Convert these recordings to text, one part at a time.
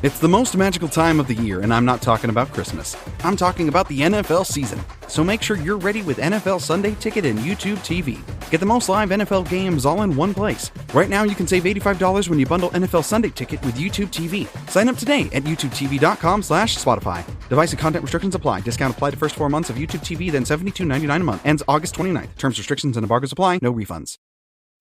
It's the most magical time of the year, and I'm not talking about Christmas. I'm talking about the NFL season. So make sure you're ready with NFL Sunday Ticket and YouTube TV. Get the most live NFL games all in one place. Right now, you can save $85 when you bundle NFL Sunday Ticket with YouTube TV. Sign up today at youtubetv.com/Spotify. Device and content restrictions apply. Discount applied to first 4 months of YouTube TV, then $72.99 a month. Ends August 29th. Terms, restrictions, and embargoes apply. No refunds.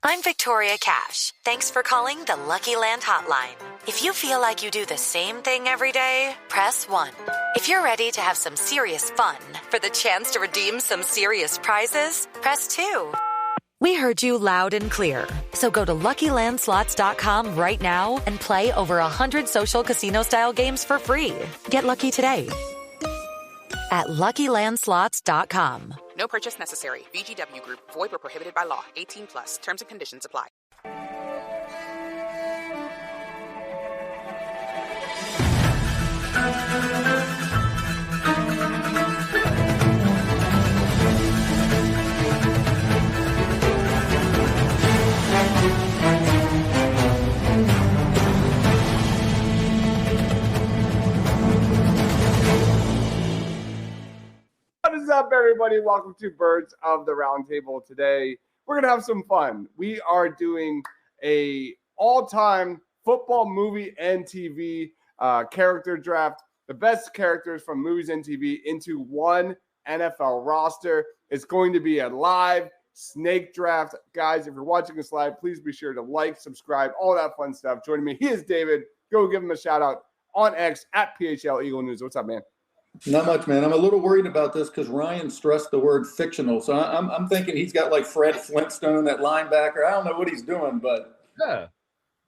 I'm Victoria Cash. Thanks for calling the Lucky Land Hotline. If you feel like you do the same thing every day, press 1. If you're ready to have some serious fun for the chance to redeem some serious prizes, press 2. We heard you loud and clear. So go to LuckyLandSlots.com right now and play over 100 social casino-style games for free. Get lucky today at LuckyLandSlots.com. No purchase necessary. VGW Group. Void where prohibited by law. 18 plus. Terms and conditions apply. What is up, everybody? Welcome to Birds of the Round Table. Today, we're going to have some fun. We are doing a all-time football movie and TV character draft. The best characters from movies and TV into one NFL roster. It's going to be a live snake draft. Guys, if you're watching this live, please be sure to like, subscribe, all that fun stuff. Joining me, he is David. Go give him a shout-out on X at PHL Eagle News. What's up, man? Not much, man. I'm a little worried about this because Ryan stressed the word fictional. So I'm thinking he's got like Fred Flintstone, that linebacker. I don't know what he's doing, but yeah.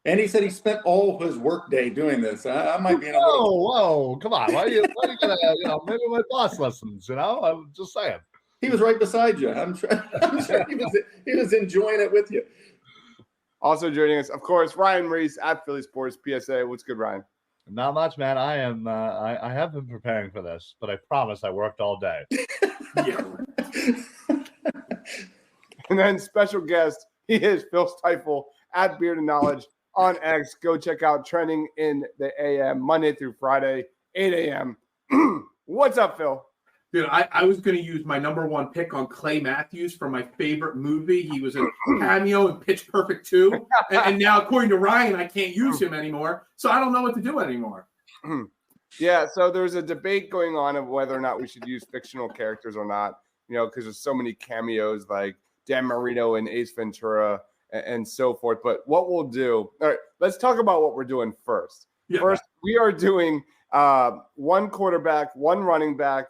And he said he spent all his workday doing this. I might be in a little. Whoa, come on. Why are you gonna, maybe my boss lessons, I'm just saying. He was right beside you. I'm sure he was enjoying it with you. Also joining us, of course, Ryan Reese at Philly Sports PSA. What's good, Ryan? Not much, man. I am. I have been preparing for this, but I promise I worked all day. Yeah. And then special guest, he is Phil Stiefel at Beard and Knowledge on X. Go check out Trending in the AM Monday through Friday, 8 a.m. What's up, Phil? Dude, I was going to use my number one pick on Clay Matthews from my favorite movie. He was in Cameo and Pitch Perfect 2. And now, according to Ryan, I can't use him anymore. So I don't know what to do anymore. Yeah, so there's a debate going on of whether or not we should use fictional characters or not, because there's so many cameos like Dan Marino and Ace Ventura and so forth. But what we'll do, all right, let's talk about what we're doing first. Yeah. First, we are doing one quarterback, one running back,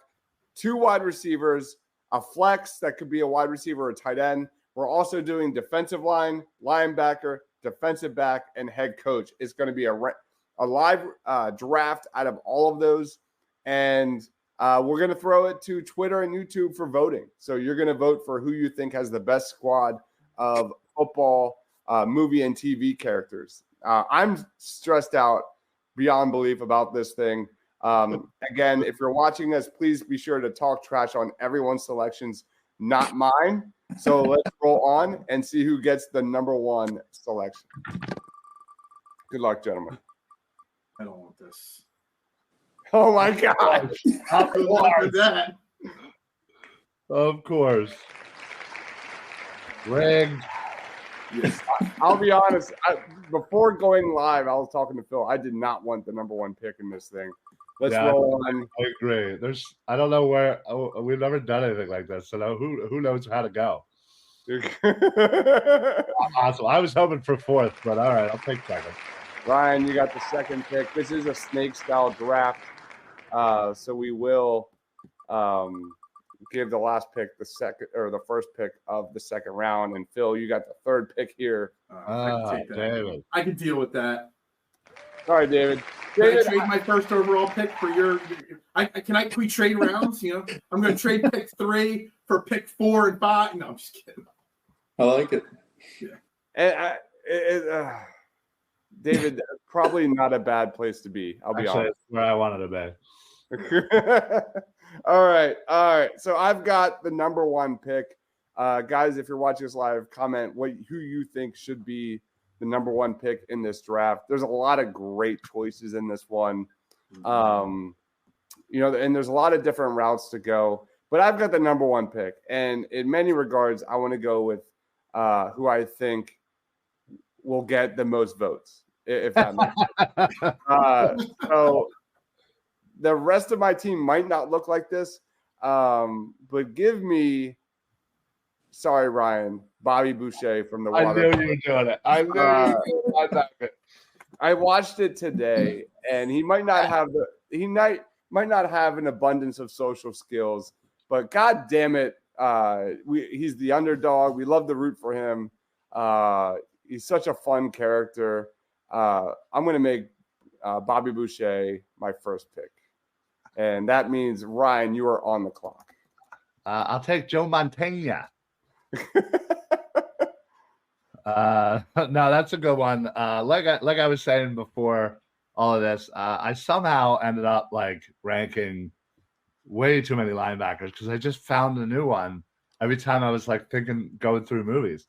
2 wide receivers, a flex that could be a wide receiver or a tight end. We're also doing defensive line, linebacker, defensive back, and head coach. It's going to be a live draft out of all of those. And we're going to throw it to Twitter and YouTube for voting. So you're going to vote for who you think has the best squad of football, movie, and TV characters. I'm stressed out beyond belief about this thing. Again, if you're watching us, please be sure to talk trash on everyone's selections, not mine. So let's roll on and see who gets the number one selection. Good luck, gentlemen. I don't want this. Oh my God. That. Of course. Rigged. Yes. I'll be honest. Before going live, I was talking to Phil. I did not want the number one pick in this thing. Let's roll on. I agree. I don't know where we've never done anything like this. So who knows how to go? Awesome. I was hoping for fourth, but all right, I'll take second. Ryan, you got the second pick. This is a snake style draft. So we will give the last pick the first pick of the second round. And Phil, you got the third pick here. David. I can deal with that. All right, David. Can I trade my first overall pick for your? Can we trade rounds? I'm going to trade pick 3 for pick 4 and 5. No, I'm just kidding. I like it. Yeah. David, probably not a bad place to be. I'll be honest. That's where I wanted to be. All right. So I've got the number one pick. Guys, if you're watching this live, comment who you think should be the number one pick in this draft. There's a lot of great choices in this one. And there's a lot of different routes to go. But I've got the number one pick. And in many regards, I want to go with who I think will get the most votes, if that makes sense. So the rest of my team might not look like this. But give me, sorry, Ryan, Bobby Boucher from the Water. I knew you were doing it. I knew you were doing it. I watched it today, and he might not have might not have an abundance of social skills, but God damn it, he's the underdog. We love to root for him. He's such a fun character. I'm going to make Bobby Boucher my first pick, and that means Ryan, you are on the clock. I'll take Joe Montana. No, that's a good one. Like I was saying before all of this, I somehow ended up like ranking way too many linebackers because I just found a new one every time I was like going through movies.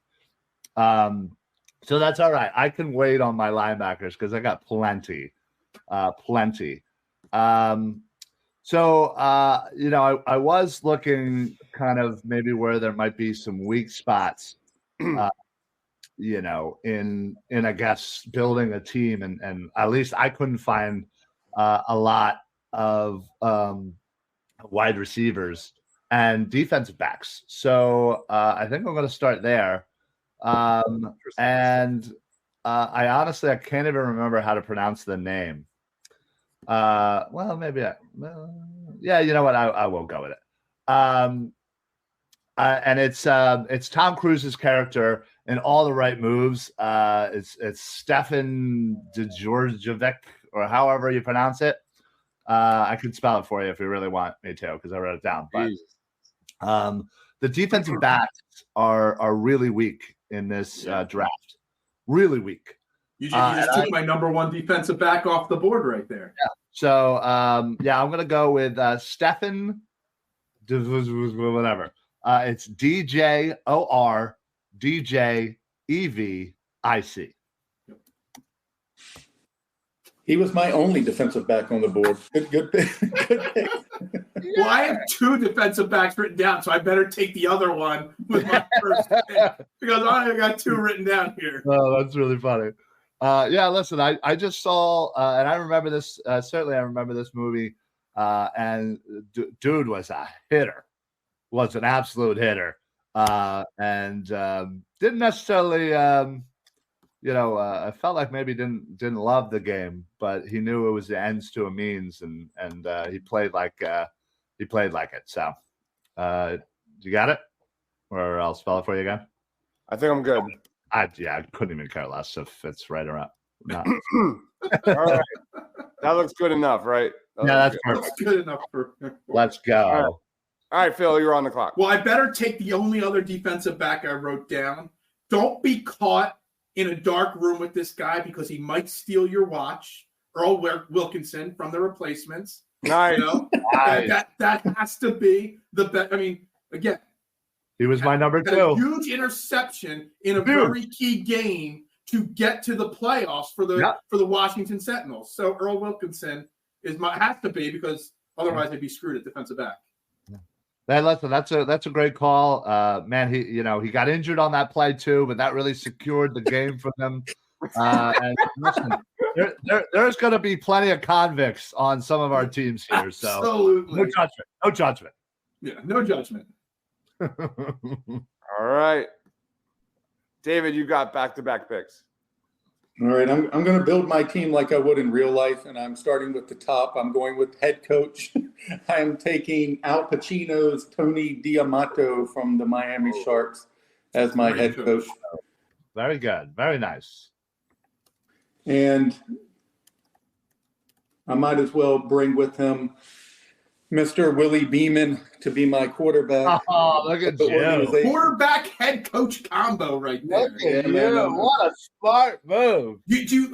So that's all right. I can wait on my linebackers because I got plenty. So I was looking kind of maybe where there might be some weak spots, in I guess building a team, and at least I couldn't find a lot of wide receivers and defensive backs. So I think I'm going to start there. And I honestly can't even remember how to pronounce the name. Well, maybe yeah, you know what? I won't go with it. And it's Tom Cruise's character in all the right moves. It's Stefan Djordjevic, or however you pronounce it. I could spell it for you if you really want me to, because I wrote it down. But the defensive backs are really weak in this draft. Really weak. You just took my number one defensive back off the board right there. Yeah. So I'm gonna go with Stefan, whatever. It's DJORDJEVIC. He was my only defensive back on the board. Good pick. Well, I have two defensive backs written down, so I better take the other one with my first pick because I only got two written down here. Oh, that's really funny. Listen, I just saw, and I remember this, certainly I remember this movie, and dude was a hitter, was an absolute hitter, and didn't necessarily, I felt like maybe didn't love the game, but he knew it was the ends to a means, and he played like it. So, you got it? Or I'll spell it for you again. I think I'm good. I couldn't even care less if it's right or not. All right. That looks good enough, right? That's perfect. That's good enough for. Let's go. All right, Phil, you're on the clock. Well, I better take the only other defensive back I wrote down. Don't be caught in a dark room with this guy because he might steal your watch. Earl Wilkinson from the Replacements. Nice. Nice. That has to be the best. I mean, again. He was my number two. A huge interception in a very key game to get to the playoffs for the Washington Sentinels. So Earl Wilkinson has to be, because otherwise they'd be screwed at defensive back. Listen, that's a great call. Man, he got injured on that play too, but that really secured the game for them. And listen, there's going to be plenty of convicts on some of our teams here. So absolutely. No judgment. Yeah, no judgment. All right, David, you got back-to-back picks. All right, I'm going to build my team like I would in real life, and I'm starting with the top. I'm going with head coach. I'm taking Al Pacino's Tony D'Amato from the Miami Sharks as my head coach. Very good, very nice. And I might as well bring with him Mr. Willie Beeman to be my quarterback. Oh, look at you. Quarterback head coach combo right there. Look at you. What a smart move.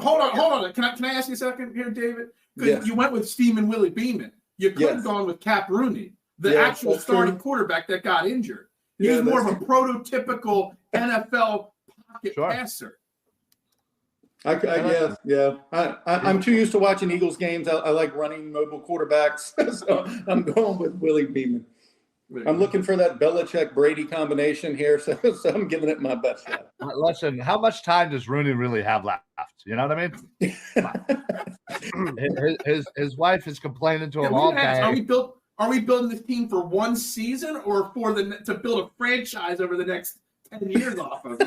Hold on. Can I ask you a second here, David? Because you went with Steven Willie Beeman. You could have gone with Cap Rooney, the actual starting quarterback that got injured. He was more of a prototypical NFL pocket passer. I'm too used to watching Eagles games. I like running mobile quarterbacks, so I'm going with Willie Beeman. I'm looking for that Belichick-Brady combination here, so I'm giving it my best shot. Listen, how much time does Rooney really have left? You know what I mean? his wife is complaining to him all day. Are we building this team for one season or to build a franchise over the next 10 years off of,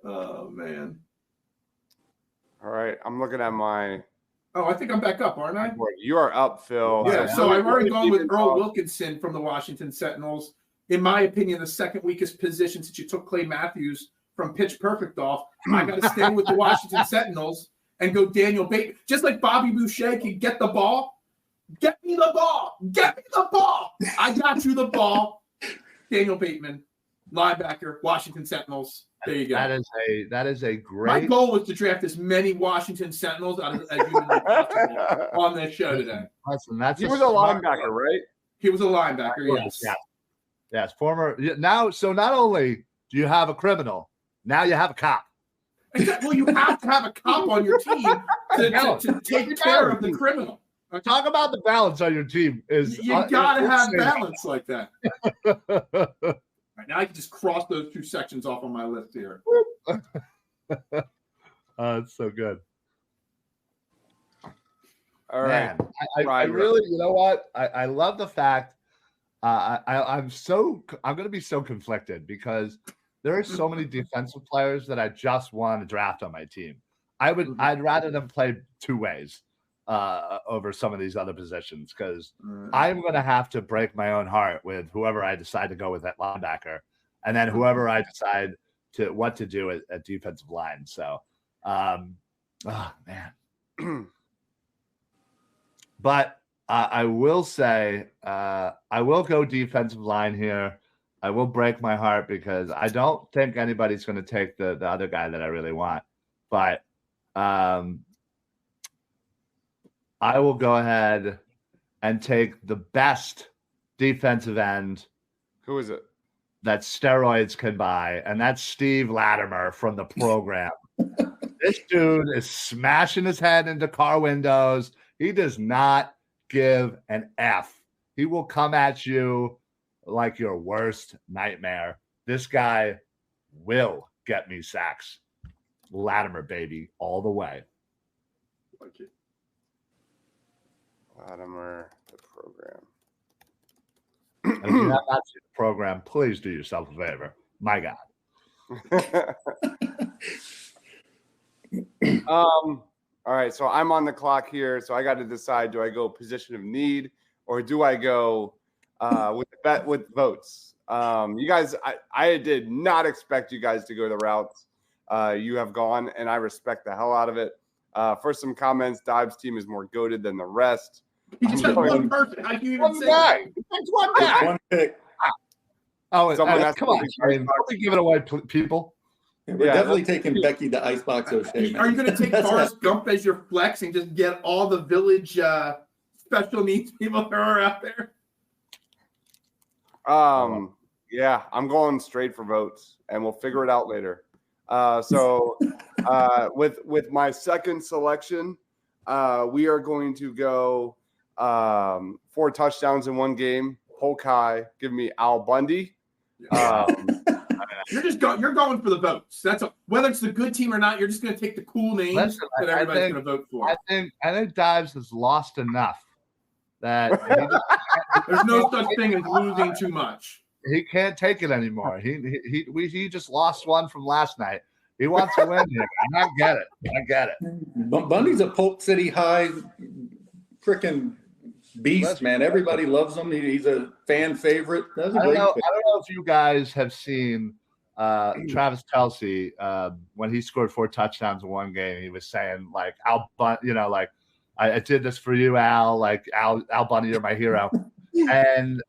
Oh, man. All right. I'm looking at my. Oh, I think I'm back up, aren't I? You are up, Phil. Yeah, so I've already gone with Earl Wilkinson from the Washington Sentinels. In my opinion, the second weakest position since you took Clay Matthews from Pitch Perfect off. I got to stay with the Washington Sentinels and go Daniel Bateman. Just like Bobby Boucher can get the ball. Get me the ball. Get me the ball. I got you the ball. Daniel Bateman, linebacker, Washington Sentinels. There you go. That is a great. My goal was to draft as many Washington Sentinels as humanly possible on this show today. Listen, he was a linebacker, right? He was a linebacker. Yes. Yes. Former. Now, so not only do you have a criminal, now you have a cop. Well, you have to have a cop on your team to take care of the criminal. Talk about the balance on your team. You gotta have balance like that. Right, now I can just cross those two sections off on my list here. It's so good. All right. Man, I really, you know what? I love the fact I'm going to be so conflicted because there are so many defensive players that I just want to draft on my team. I'd rather them play two ways over some of these other positions because I'm going to have to break my own heart with whoever I decide to go with at linebacker, and then whoever I decide what to do at defensive line. So, man. But I will say I will go defensive line here. I will break my heart because I don't think anybody's going to take the other guy that I really want. But I will go ahead and take the best defensive end. Who is it? That steroids can buy, and that's Steve Latimer from the program. This dude is smashing his head into car windows. He does not give an F. He will come at you like your worst nightmare. This guy will get me sacks. Latimer, baby, all the way. Like it. Latimer, the program. And if you have not seen the program, please do yourself a favor. My God. All right, so I'm on the clock here, so I got to decide: do I go position of need or do I go with votes? You guys, I did not expect you guys to go the routes you have gone, and I respect the hell out of it. First, some comments: Deibs' team is more goated than the rest. He just has one person. How can you even One say guy. that? That's one guy. One pick. Oh, Someone has come to on, be Shane. Don't give it away, people. We're definitely taking Becky the Icebox O'Shea. Are you going to take Forrest Gump as your flex and just get all the village special needs people that are out there? Yeah, I'm going straight for votes, and we'll figure it out later. So with my second selection, we are going to go 4 touchdowns in one game. Polk High, give me Al Bundy. You're going for the votes. Whether it's the good team or not, you're just going to take the cool names that everybody's going to vote for. I think Deibs has lost enough that there's no such thing as losing too much. He can't take it anymore. He just lost one from last night. He wants to win here. I get it. Bundy's a Polk City High freaking beast, man. Everybody loves him. He's a fan favorite. I don't know if you guys have seen Travis Kelce when he scored 4 touchdowns in one game. He was saying like I did this for you, Al. Like Al Bundy, you're my hero. And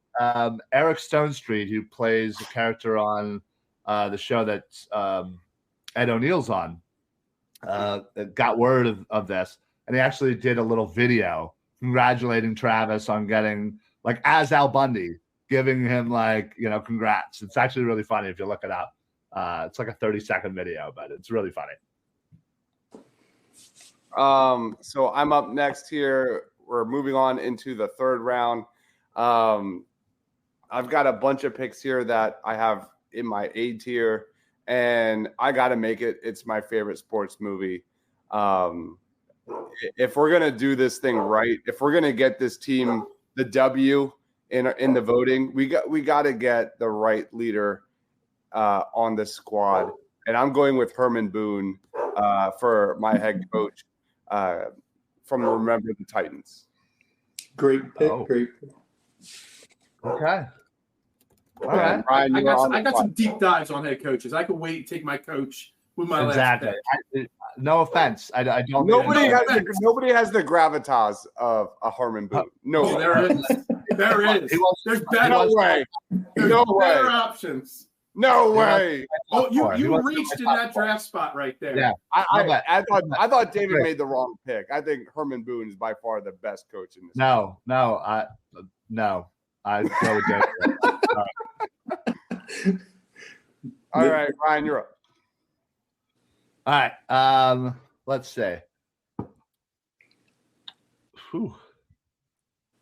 Eric Stonestreet, who plays a character on the show that Ed O'Neill's on, got word of this, and he actually did a little video congratulating Travis on getting, like, as Al Bundy, giving him, like, congrats. It's actually really funny if you look it up. It's like a 30-second video, but it's really funny. So I'm up next here. We're moving on into the third round. I've got a bunch of picks here that I have in my A tier, and I got to make it. It's my favorite sports movie. If we're going to do this thing right, if we're going to get this team the W in the voting, we got to get the right leader on the squad. And I'm going with Herman Boone for my head coach from Remember the Titans. Great pick. Great pick. Okay. All right. Ryan, I got some deep dives on head coaches. I could wait and take my coach with my last pick. No offense. I don't. Nobody has the gravitas of a Herman Boone. No, there is. There's better. No way. There's No way. better options. No way. Oh, you reached in that draft spot right there. Yeah. I thought David made the wrong pick. I think Herman Boone is by far the best coach in this. No. I go with David. All right, Ryan, you're up. All right. Let's see. Whew.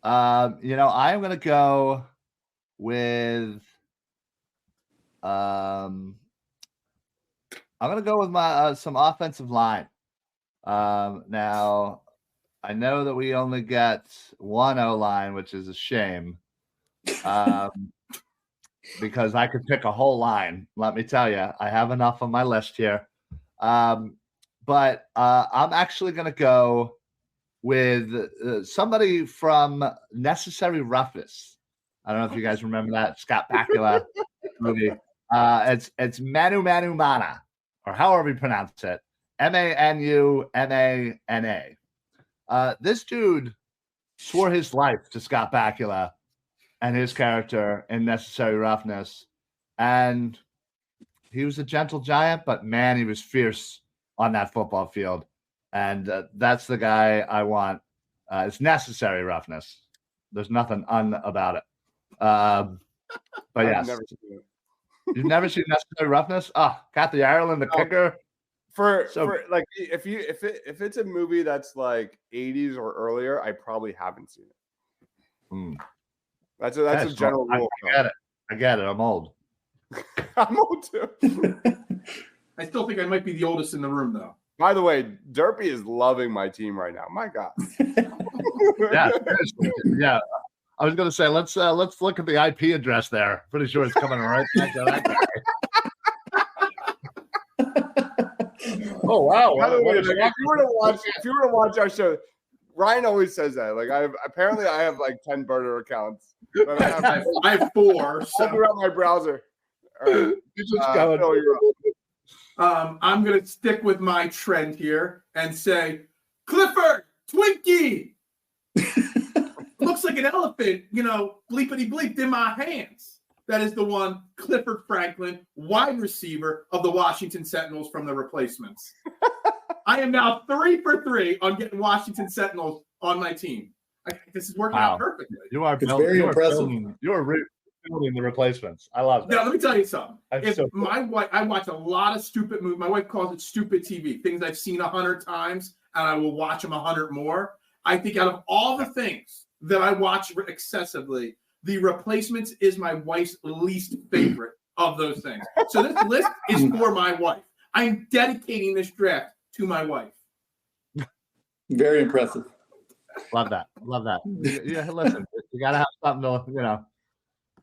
I'm going to go with. I'm going to go with my some offensive line. Now, I know that we only get one O-line, which is a shame. Because I could pick a whole line. Let me tell you, I have enough on my list here. But I'm actually going to go with somebody from Necessary Roughness. I don't know if you guys remember that Scott Bakula movie. It's Manu Mana, or however you pronounce it, Manumana. This dude swore his life to Scott Bakula and his character in Necessary Roughness. And he was a gentle giant, but man, he was fierce on that football field. And that's the guy I want. It's Necessary Roughness. There's nothing about it. But yes. You've never seen Necessary Roughness? Oh, Kathy Ireland, the kicker. If it's a movie that's like 80s or earlier, I probably haven't seen it. That's a general rule. I get it. I'm old. I'm old too. I still think I might be the oldest in the room, though. By the way, Derpy is loving my team right now. My God. Yeah. I was going to say let's look at the IP address there. Pretty sure it's coming right back to that guy. Oh wow! By the way, if you were to watch our show, Ryan always says that. Like I have like 10 burner accounts. But I have 4. So throughout my browser. All right. I'm going to stick with my trend here and say, Clifford, Twinkie. Looks like an elephant, bleepity bleeped in my hands. That is the one, Clifford Franklin, wide receiver of the Washington Sentinels from the replacements. I am now 3 for 3 on getting Washington Sentinels on my team. This is working out perfectly. You are very impressive. You are building the replacements. I love that. Now, let me tell you something. My wife, I watch a lot of stupid movies. My wife calls it stupid TV, things I've seen 100 times, and I will watch them 100 more. I think out of all the things that I watch excessively, The Replacements is my wife's least favorite of those things. So this list is for my wife. I'm dedicating this draft to my wife. Very impressive. Love that. Yeah, listen, you got to have something to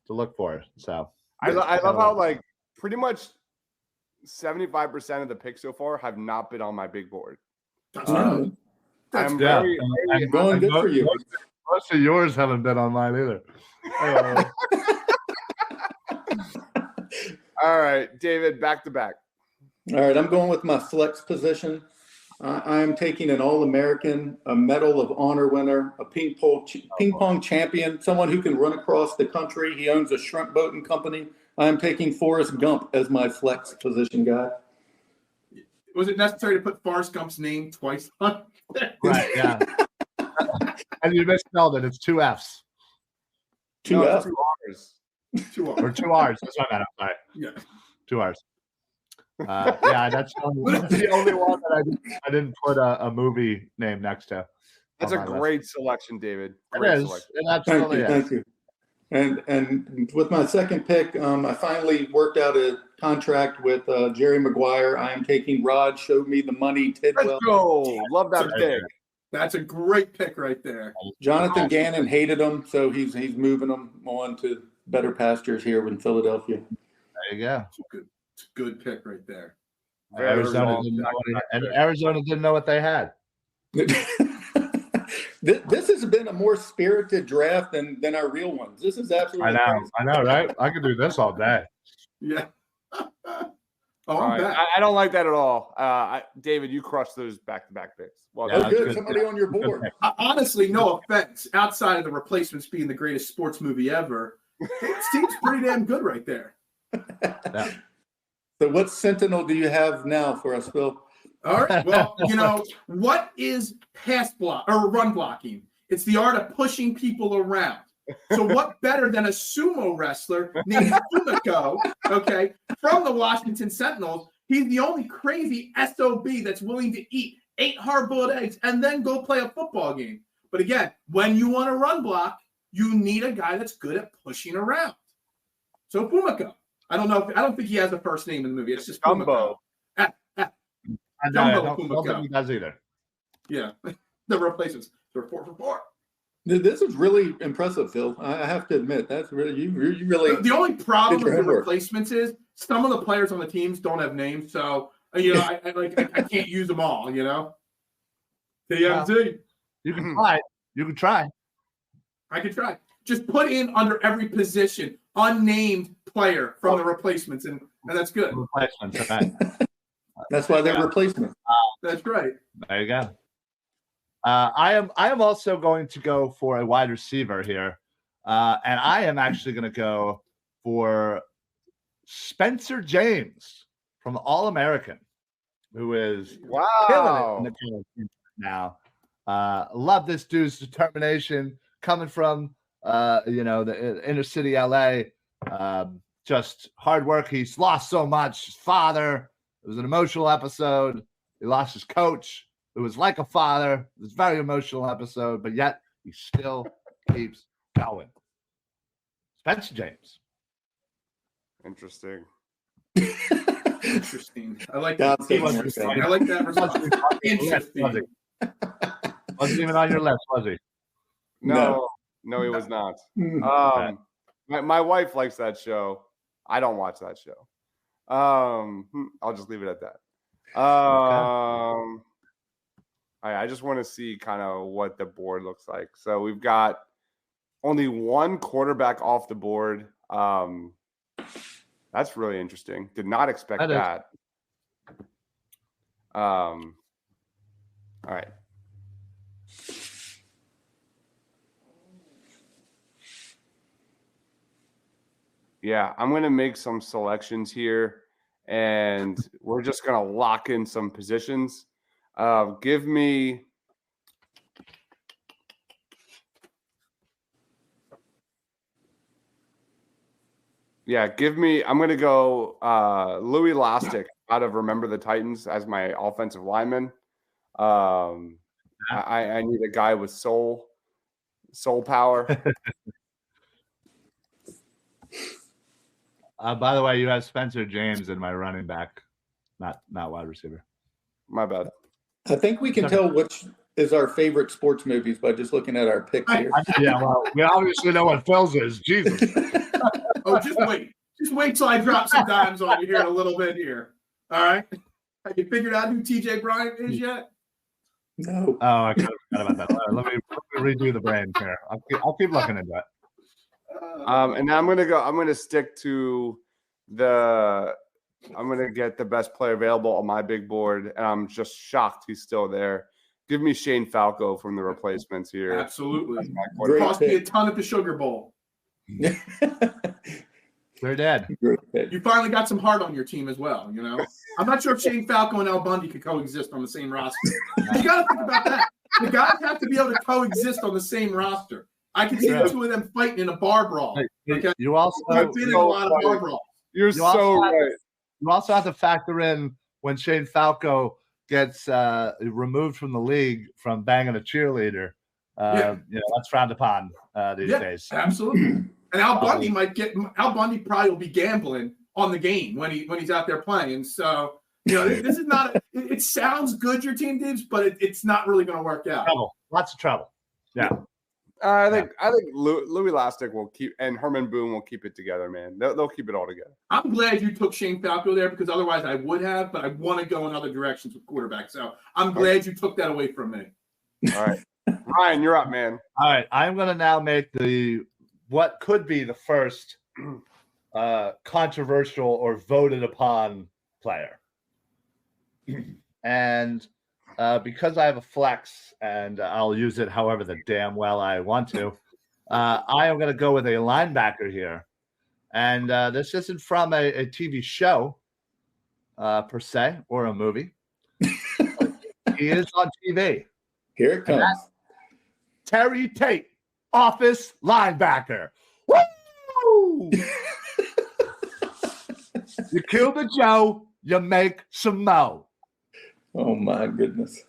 look for. So I love how like pretty much 75% of the picks so far have not been on my big board. I'm going good for you. Most of yours haven't been on mine either. All right, David, back to back. All right, I'm going with my flex position. I'm taking an All-American, a Medal of Honor winner, a ping pong champion, someone who can run across the country. He owns a shrimp boating company. I'm taking Forrest Gump as my flex position guy. Was it necessary to put Forrest Gump's name twice on there? Right, yeah. And you misspelled it. It's 2 F's. 2 F's. 2 R's. 2 R's. Or 2 R's. That's what I meant. I'm sorry. Yeah. 2 R's. Yeah, that's the only one that I didn't put a movie name next to. That's a great selection, David. It Great is. selection. It absolutely is. Thank you. And with my second pick, I finally worked out a contract with Jerry Maguire. I am taking Rod. Showed me the money. Tidwell. Let's go. Love that pick. That's a great pick right there. Jonathan Gannon hated him, so he's moving him on to better pastures here in Philadelphia. There you go. It's a good pick right there. Arizona didn't know what they had. This has been a more spirited draft than our real ones. This is absolutely crazy. I know, right? I could do this all day. Yeah. I don't like that at all. David, you crushed those back-to-back picks. Well, good. Somebody on your board. Honestly, no offense. Outside of The Replacements being the greatest sports movie ever, it seems pretty damn good right there. Yeah. So what Sentinel do you have now for us, Phil? All right. Well, what is pass block or run blocking? It's the art of pushing people around. So what better than a sumo wrestler named Fumiko, from the Washington Sentinels? He's the only crazy SOB that's willing to eat 8 hard-boiled eggs and then go play a football game. But again, when you want to run block, you need a guy that's good at pushing around. So Fumiko. I don't think he has a first name in the movie. It's just Fumiko. I don't think he does either. Yeah. The Replacements. They're 4 for 4. This is really impressive, Phil. I have to admit, that's really you really. The only problem with The Replacements is some of the players on the teams don't have names, so I can't use them all. TMZ. You can try. You can try. I could try. Just put in under every position unnamed player from The Replacements, and that's good. Replacements. Right. That's why they're replacements. That's right. There you go. I am also going to go for a wide receiver here, and I am actually going to go for Spencer James from the All-American, who is killing it in the now. Love this dude's determination coming from the inner city LA. Just hard work. He's lost so much. His father. It was an emotional episode. He lost his coach. It was like a father. It was a very emotional episode, but yet he still keeps going. Spencer James. Interesting. Interesting. I like that. Interesting. I like that response. Interesting. Wasn't even on your list, was he? No, he was not. My wife likes that show. I don't watch that show. I'll just leave it at that. I just want to see kind of what the board looks like. So we've got only one quarterback off the board. That's really interesting. Did not expect that. All right. Yeah, I'm going to make some selections here, and we're just going to lock in some positions. Give me I'm going to go Louis Lastic out of Remember the Titans as my offensive lineman. I need a guy with soul power. By the way, you have Spencer James in my running back, not wide receiver. My bad. I think we can tell which is our favorite sports movies by just looking at our picks here. Yeah, well, we obviously know what Phil's is. Jesus. Oh, just wait. Just wait till I drop some dimes on you here in a little bit here. All right? Have you figured out who TJ Bryant is yet? No. Oh, I forgot about that. Let me redo the brain here. I'll keep looking into it. And I'm gonna stick to I'm gonna get the best player available on my big board, and I'm just shocked he's still there. Give me Shane Falco from the Replacements here. Absolutely. It cost me a ton at the Sugar Bowl. They're dead. You finally got some heart on your team as well, I'm not sure if Shane Falco and Al Bundy could coexist on the same roster. You got to think about that. The guys have to be able to coexist on the same roster. I can see the two of them fighting in a bar brawl. Okay? You also I've been in a lot of bar brawls. You're so right. You also have to factor in when Shane Falco gets removed from the league from banging a cheerleader. That's frowned upon these days. Absolutely. And Al Bundy probably will be gambling on the game when he's out there playing. So, this is not it sounds good, your team, Deibs, but it's not really going to work out. Lots of trouble. Yeah. I think Louis Lastic will keep, and Herman Boone will keep it together, man. They'll keep it all together. I'm glad you took Shane Falco there because otherwise I would have, but I want to go in other directions with quarterback. So I'm glad you took that away from me. All right. Ryan, you're up, man. All right. I'm going to now make what could be the first controversial or voted upon player. And because I have a flex and I'll use it however the damn well I want to, I am going to go with a linebacker here. And this isn't from a TV show per se or a movie. He is on TV. Here it comes. Terry Tate, office linebacker. Woo! You kill the Joe, you make some mo. Oh my goodness.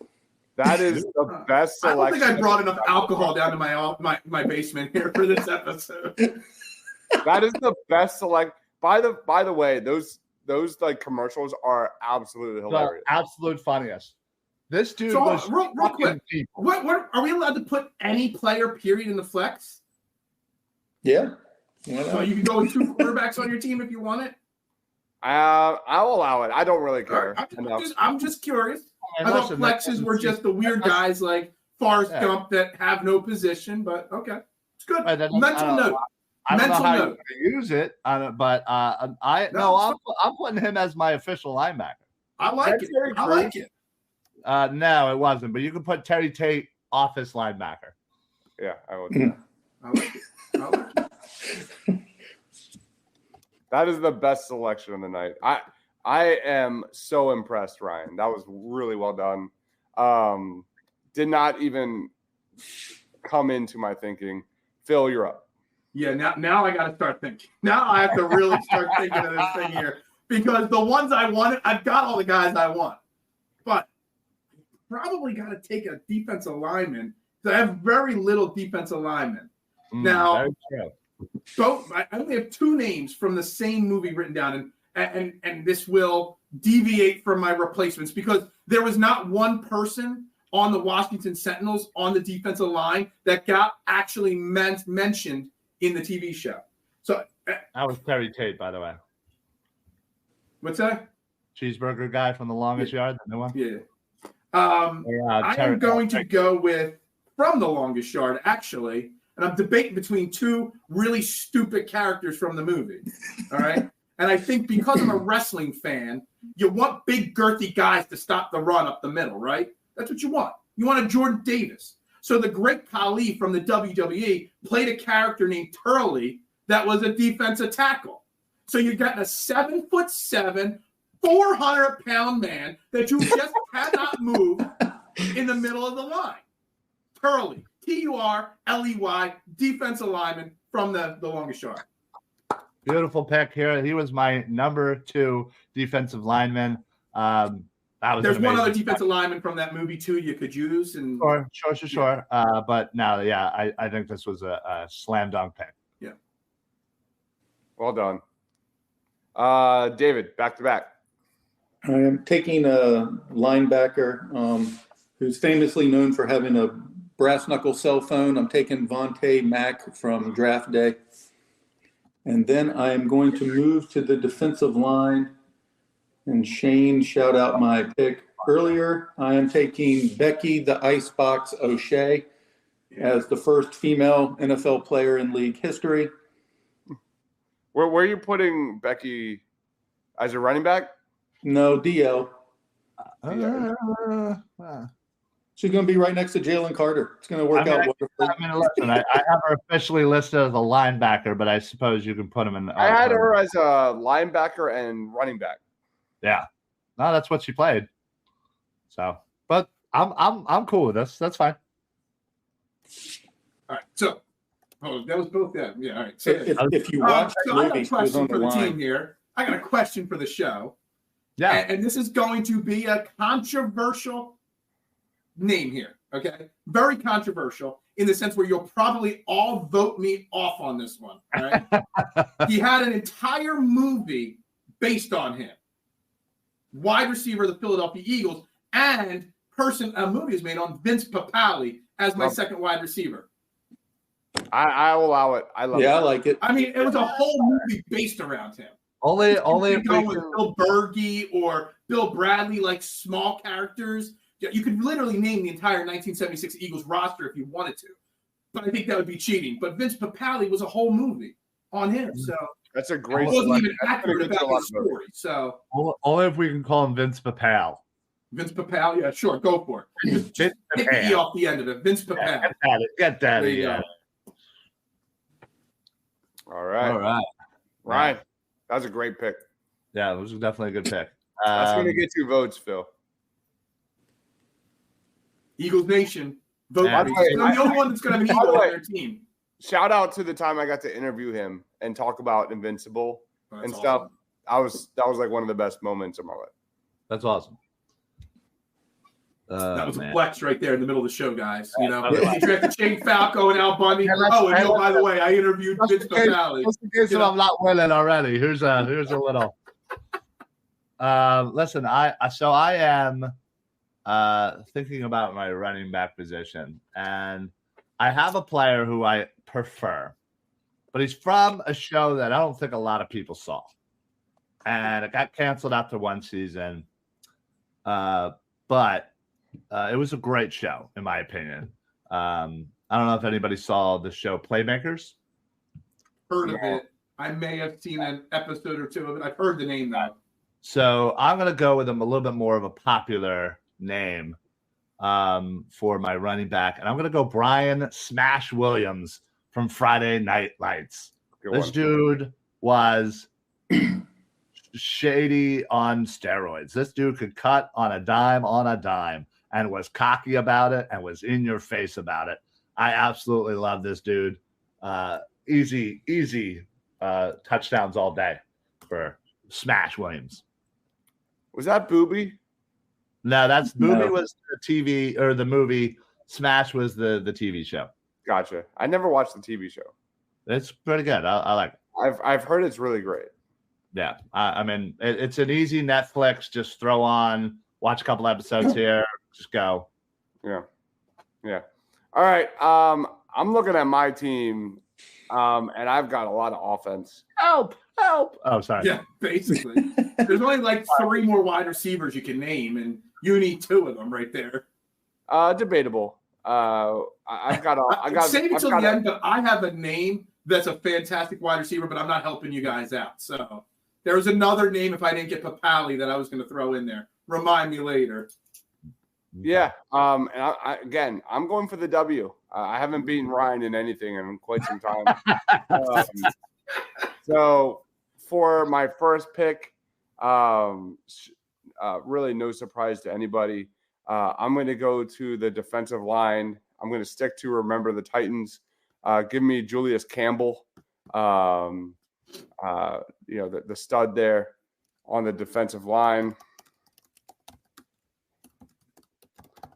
That is the best selection. I don't think I brought enough alcohol down to my basement here for this episode. That is the best select. By the way, those like commercials are absolutely hilarious. The absolute funniest. This dude was real quick. What are we allowed to put any player period in the flex? Yeah. So you can go with 2 quarterbacks on your team if you want it. I'll allow it. I don't really care. I'm just curious. I thought flexes were just the weird guys like Forrest Gump that have no position, but okay, it's good. Mental note. I don't know how you use it, but I'm putting him as my official linebacker. I like it. No, it wasn't. But you can put Terry Tate office linebacker. Yeah, I would. I like it. That is the best selection of the night. I am so impressed, Ryan. That was really well done. Did not even come into my thinking. Phil, you're up. Yeah, now I got to start thinking. Now I have to really start thinking of this thing here because the ones I wanted, I've got all the guys I want, but probably got to take a defensive lineman because I have very little defensive linemen. Now, I only have 2 names from the same movie written down, and this will deviate from my replacements because there was not one person on the Washington Sentinels on the defensive line that got actually mentioned in the TV show. So that was Terry Tate, by the way. What's that? Cheeseburger guy from The Longest Yard, the new one. Yeah. I am going to go with from The Longest Yard, actually, and I'm debating between 2 really stupid characters from the movie. All right. And I think because I'm a wrestling fan, you want big, girthy guys to stop the run up the middle, right? That's what you want. You want a Jordan Davis. So the Great Khali from the WWE played a character named Turley that was a defensive tackle. So you got a 7'7", 400-pound man that you just cannot move in the middle of the line. Turley, Turley, defensive lineman from the Longest Yard. Beautiful pick here. He was my number 2 defensive lineman. There's one other defensive lineman from that movie too you could use. And Sure. But no, yeah, I think this was a slam dunk pick. Yeah. Well done. David, back to back. I am taking a linebacker who's famously known for having a brass knuckle cell phone. I'm taking Vontae Mack from Draft Day. And then I am going to move to the defensive line. And Shane, shout out my pick earlier. I am taking Becky the Icebox O'Shea as the first female NFL player in league history. Where are you putting Becky as a running back? No, DL. She's going to be right next to Jalen Carter. It's going to work out wonderfully. Listen, I have her officially listed as a linebacker, but I suppose you can put him in. I had her as a linebacker and running back. Yeah, no, that's what she played. So, but I'm cool with this. That's fine. All right, so that was both them. Yeah, all right. So if you watch I have a question for the team here. I got a question for the show. Yeah. And this is going to be a controversial name here, okay? Very controversial in the sense where you'll probably all vote me off on this one, right? He had an entire movie based on him. Wide receiver of the Philadelphia Eagles, and a movie is made on Vince Papale as my second wide receiver. I will allow it. I love it. I like it. I mean, it was a whole movie based around him. Only if we go with Bill Berge or Bill Bradley, like small characters. You could literally name the entire 1976 Eagles roster if you wanted to, but I think that would be cheating. But Vince Papale was a whole movie on him, so that's a great. It wasn't even accurate about his story. So only if we can call him Vince Papale. Vince Papale, yeah, sure, go for it. Just take the E off the end of it. Vince Papale. Get that. Yeah. All right. Ryan, that was a great pick. Yeah, it was definitely a good pick. That's going to get 2 votes, Phil. Eagles Nation, vote. I'm the only one that's going to have an Eagle on their team. Shout out to the time I got to interview him and talk about Invincible and stuff. Awesome. That was like one of the best moments of my life. That's awesome. That was a flex right there in the middle of the show, guys. You know, he drafted Shane Falco and Al Bundy. And by the way, I interviewed Vince Papale. Just in case I'm not winning already. Here's a little. Listen, I am thinking about my running back position, and I have a player who I prefer, but he's from a show that I don't think a lot of people saw, and it got canceled after one season. But it was a great show, in my opinion. I don't know if anybody saw the show Playmakers. Heard of it. I may have seen an episode or two of it. I've heard the name though. So I'm going to go with a little bit more of a popular name for my running back. And I'm going to go Brian Smash Williams from Friday Night Lights. This dude was shady on steroids. This dude could cut on a dime and was cocky about it and was in your face about it. I absolutely love this dude. Easy touchdowns all day for Smash Williams. Was that Booby? No, that's Booby was the TV or the movie. Smash was the TV show. Gotcha. I never watched the TV show. It's pretty good. I like it. I've heard it's really great. Yeah. I mean, it's an easy Netflix. Just throw on, watch a couple episodes here, just go. Yeah. All right. I'm looking at my team, and I've got a lot of offense. Help. Oh, sorry. Yeah, basically. There's only like 3 more wide receivers you can name, and you need 2 of them right there. Debatable. I've got. Save it till the end, but I have a name that's a fantastic wide receiver, but I'm not helping you guys out. So there was another name if I didn't get Papale that I was going to throw in there. Remind me later. Yeah. And I'm going for the W. I haven't beaten Ryan in anything in quite some time. So for my first pick, really no surprise to anybody. I'm going to go to the defensive line. I'm going to stick to Remember the Titans. Give me Julius Campbell, the stud there on the defensive line.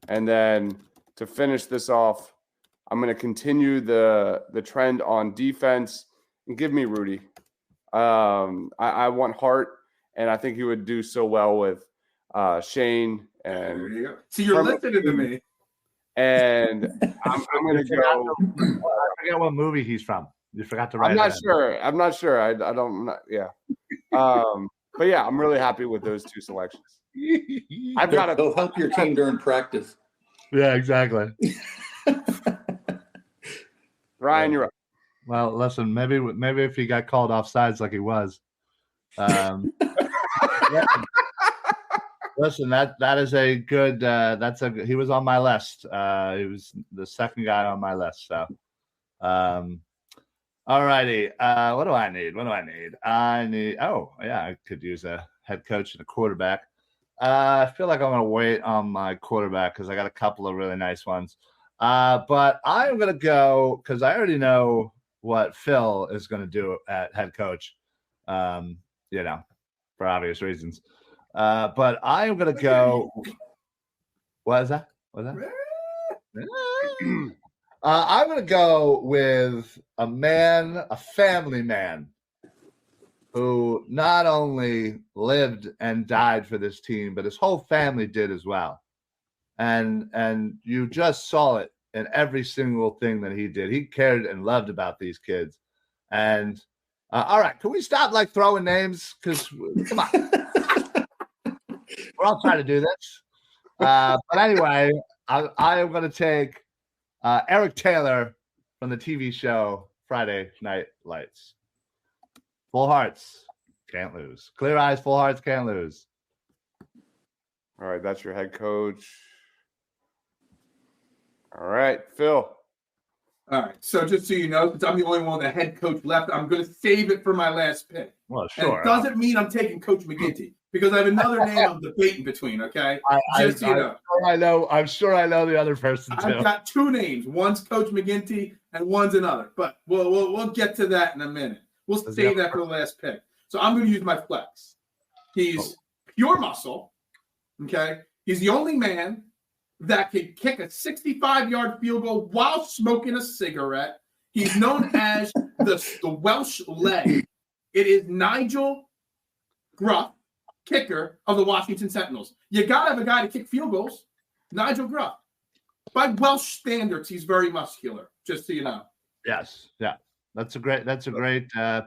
And then to finish this off, I'm going to continue the trend on defense and give me Rudy. I want Hart, and I think he would do so well with Shane. And there you go. See, you're listening to me. And I'm going to go. I forget what movie he's from. You forgot to write. I'm not sure. I don't. Yeah. But yeah, I'm really happy with those 2 selections. I've got to. They'll help your team during practice. Yeah, exactly. Ryan, you're up. Well, listen, maybe if he got called off sides like he was. Listen, that is a good. He was on my list. He was the second guy on my list. So, all righty. What do I need? I could use a head coach and a quarterback. I feel like I'm going to wait on my quarterback because I got a couple of really nice ones. But I'm going to go because I already know what Phil is going to do at head coach. for obvious reasons. But I am going to go. What is that? What is that? I'm going to go with a family man, who not only lived and died for this team, but his whole family did as well. And you just saw it in every single thing that he did. He cared and loved about these kids. And all right, can we stop throwing names? Because come on, we're all trying to do this. But anyway, I am going to take Eric Taylor from the TV show Friday Night Lights. Full hearts, can't lose. Clear eyes, full hearts, can't lose. All right, that's your head coach. All right, Phil. All right, so just so you know, since I'm the only one with a head coach left, I'm going to save it for my last pick. Well, sure. And it doesn't mean I'm taking Coach McGinty, because I have another name I'm debating between, okay? Just so you know. I'm sure I know the other person, too. I've got two names. One's Coach McGinty and one's another. But we'll get to that in a minute. We'll save that for the last pick. So I'm going to use my flex. He's pure muscle, okay? He's the only man that can kick a 65-yard field goal while smoking a cigarette. He's known as the Welsh leg. It is Nigel Gruff, kicker of the Washington Sentinels. You got to have a guy to kick field goals. Nigel Gruff. By Welsh standards, he's very muscular, just so you know. Yes, yeah. That's a great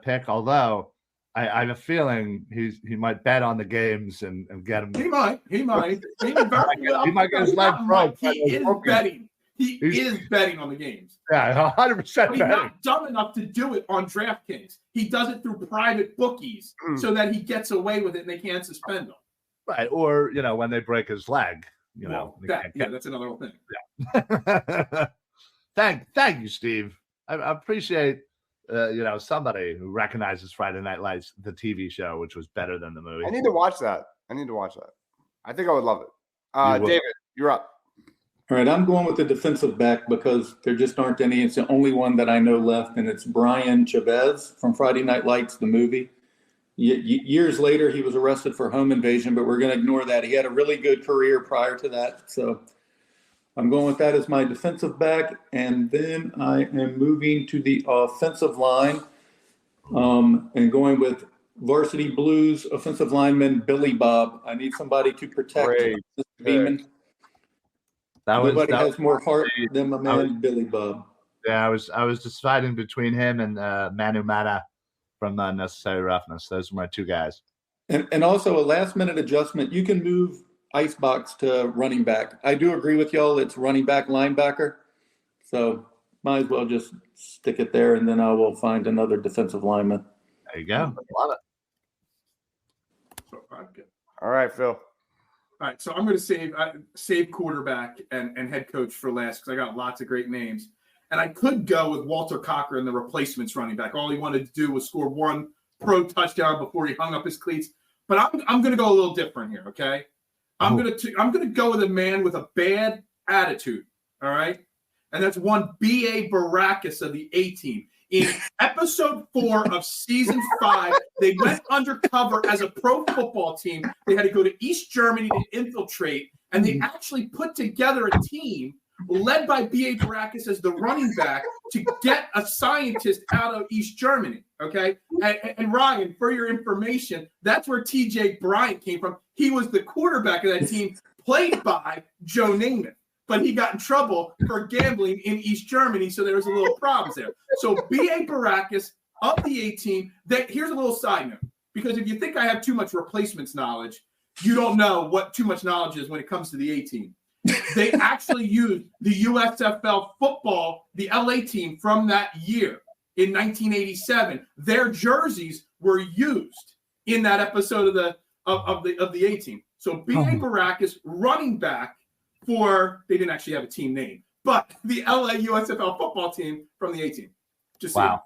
pick, although I have a feeling he might bet on the games and get him. He might. He might get his leg broke. He is betting. He is betting on the games. Yeah, 100% betting. He's not dumb enough to do it on DraftKings. He does it through private bookies so that he gets away with it and they can't suspend him. Right, or when they break his leg, that's another whole thing. Yeah. Thank you, Steve. I appreciate somebody who recognizes Friday Night Lights, the TV show, which was better than the movie. I need to watch that. I think I would love it. David, you're up. All right, I'm going with the defensive back because there just aren't any. It's the only one that I know left, and it's Brian Chavez from Friday Night Lights, the movie. Years later, he was arrested for home invasion, but we're going to ignore that. He had a really good career prior to that, so I'm going with that as my defensive back, and then I am moving to the offensive line and going with Varsity Blues offensive lineman Billy Bob. I need somebody to protect this demon. Nobody has more heart than my man Billy Bob. Yeah, I was deciding between him and Manu Mata from Necessary Roughness. Those are my two guys. And also a last-minute adjustment. You can move Icebox to running back. I do agree with y'all. It's running back, linebacker. So might as well just stick it there, and then I will find another defensive lineman. There you go. Love it. All right, Phil. All right, so I'm going to save quarterback and head coach for last because I got lots of great names. And I could go with Walter Cochran, the replacements running back. All he wanted to do was score one pro touchdown before he hung up his cleats. But I'm going to go a little different here, okay? I'm going to go with a man with a bad attitude, all right? And that's one B.A. Baracus of the A-Team. In episode 4 of season 5, they went undercover as a pro football team. They had to go to East Germany to infiltrate, and they actually put together a team led by B.A. Baracus as the running back to get a scientist out of East Germany, okay? And Ryan, for your information, that's where T.J. Bryant came from. He was the quarterback of that team, played by Joe Namath. But he got in trouble for gambling in East Germany, so there was a little problems there. So B.A. Baracus of the A-Team, here's a little side note, because if you think I have too much replacements knowledge, you don't know what too much knowledge is when it comes to the A-Team. They actually used the USFL football, the LA team from that year in 1987. Their jerseys were used in that episode of the A-Team. So B.A. Baracus, running back, they didn't actually have a team name, but the LA USFL football team from the A-Team. Just wow.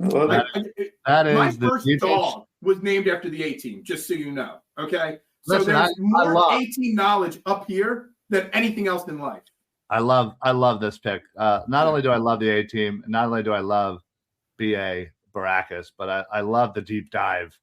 So my first dog was named after the A-Team, just so you know. Okay. So there's more A-Team knowledge up here than anything else in life. I love this pick. Not only do I love the A-Team, not only do I love B.A. Baracus, but I love the deep dive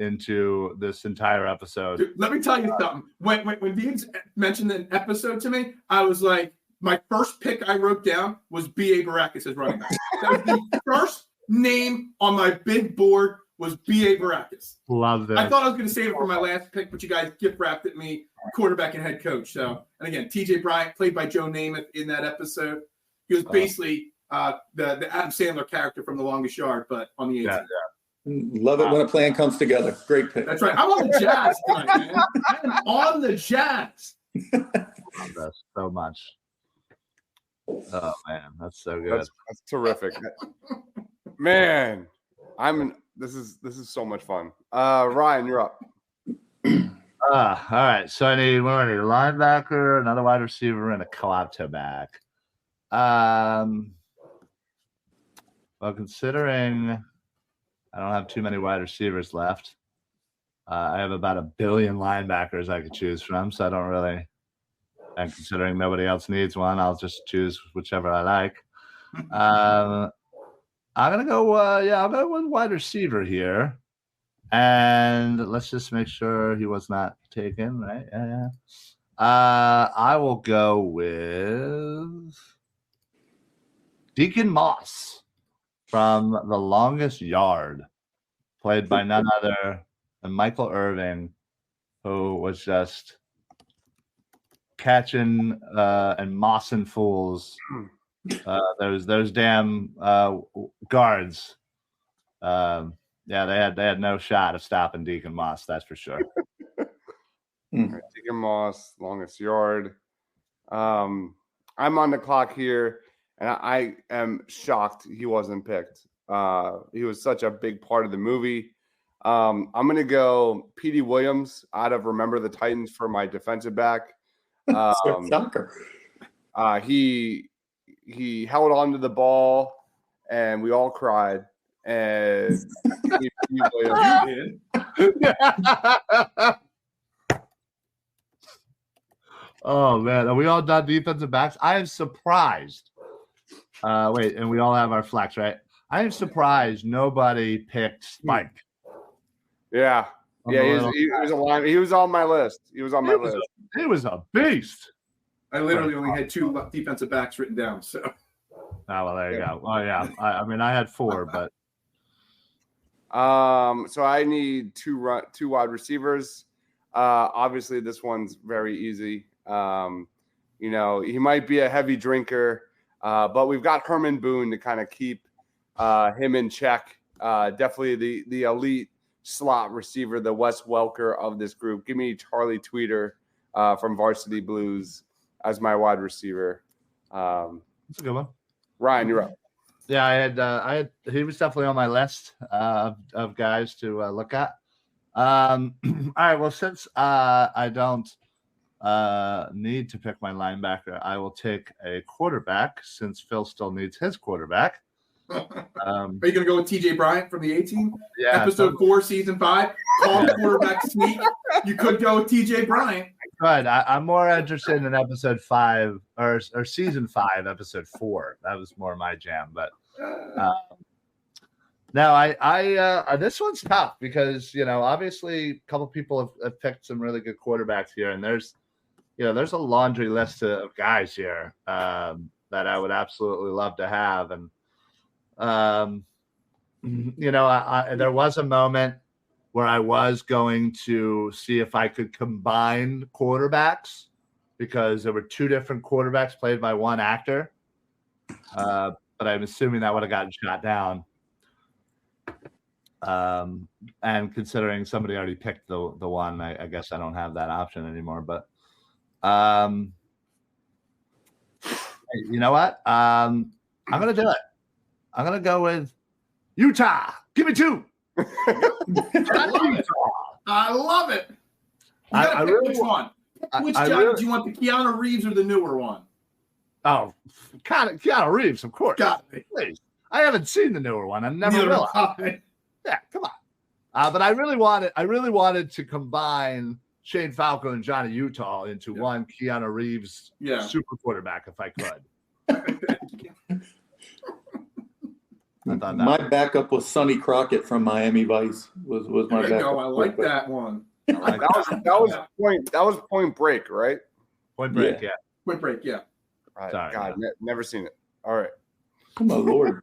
into this entire episode. Dude, let me tell you something. When Deibs mentioned an episode to me, I was like, my first pick I wrote down was B.A. Baracus as running back. That was the first name on my big board was B.A. Baracus. Love this. I thought I was going to save it for my last pick, but you guys gift wrapped at me, quarterback and head coach. So, and again, T.J. Bryant, played by Joe Namath in that episode. He was basically the Adam Sandler character from The Longest Yard, but on the 18th. Love it when a plan comes together. Great pick. That's right. I'm on the Jazz tonight, man. I'm on the Jazz. Love this so much. Oh man, that's so good. That's terrific, man. This is so much fun. Ryan, you're up. All right. So I need a linebacker, another wide receiver, and a quarterback. Well, considering I don't have too many wide receivers left, I have about 1 billion linebackers I could choose from, so I don't really. And considering nobody else needs one, I'll just choose whichever I like. I'm gonna go. I'll go with wide receiver here, and let's just make sure he was not taken. Right? Yeah. I will go with Deacon Moss from The Longest Yard, played by none other than Michael Irvin, who was just catching and mossing fools. Those damn guards. They had no shot of stopping Deacon Moss, that's for sure. Deacon Moss, Longest Yard. I'm on the clock here, and I am shocked he wasn't picked. He was such a big part of the movie. I'm going to go Petey Williams out of Remember the Titans for my defensive back. He held on to the ball, and we all cried. And Petey Williams did. Oh man, are we all done defensive backs? I am surprised. Wait, and we all have our flex, right? I am surprised nobody picked Spike. Yeah. Yeah, he was a line. He was on my list. He was a beast. I literally only had 2 defensive backs written down. So, well, there you go. Oh yeah, I mean, I had 4, but so I need 2 wide receivers. Obviously, this one's very easy. He might be a heavy drinker, but we've got Herman Boone to kind of keep him in check. Definitely the elite slot receiver, the Wes Welker of this group. Give me Charlie Tweeter from Varsity Blues as my wide receiver. That's a good one. Ryan, you're up. Yeah, I had. He was definitely on my list of guys to look at. All right. Well, since I don't need to pick my linebacker, I will take a quarterback since Phil still needs his quarterback. Are you going to go with T.J. Bryant from the 18? Yeah, Episode 4, Season 5. Call quarterback sneak. You could go with T.J. Bryant. Good. I'm more interested in episode 5 or season 5, episode 4. That was more my jam. But now I this one's tough because obviously a couple people have picked some really good quarterbacks here, and there's a laundry list of guys here that I would absolutely love to have, and there was a moment where I was going to see if I could combine quarterbacks because there were 2 different quarterbacks played by one actor. But I'm assuming that would have gotten shot down. And considering somebody already picked the one, I guess I don't have that option anymore. But you know what? I'm going to do it. I'm going to go with Utah. Give me 2. I love it. You gotta pick which one. Which guy do you want, the Keanu Reeves or the newer one? Oh, Keanu Reeves, of course. Got me. Please. I haven't seen the newer one. I never will. Yeah, come on. But I really wanted to combine Shane Falco and Johnny Utah into one Keanu Reeves super quarterback if I could. My backup was Sonny Crockett from Miami Vice. Was my There you backup. go. I like that one. That was Point Break, right? Point Break, yeah. Point Break, yeah. Right. Sorry, God, never seen it. All right. Oh my Lord.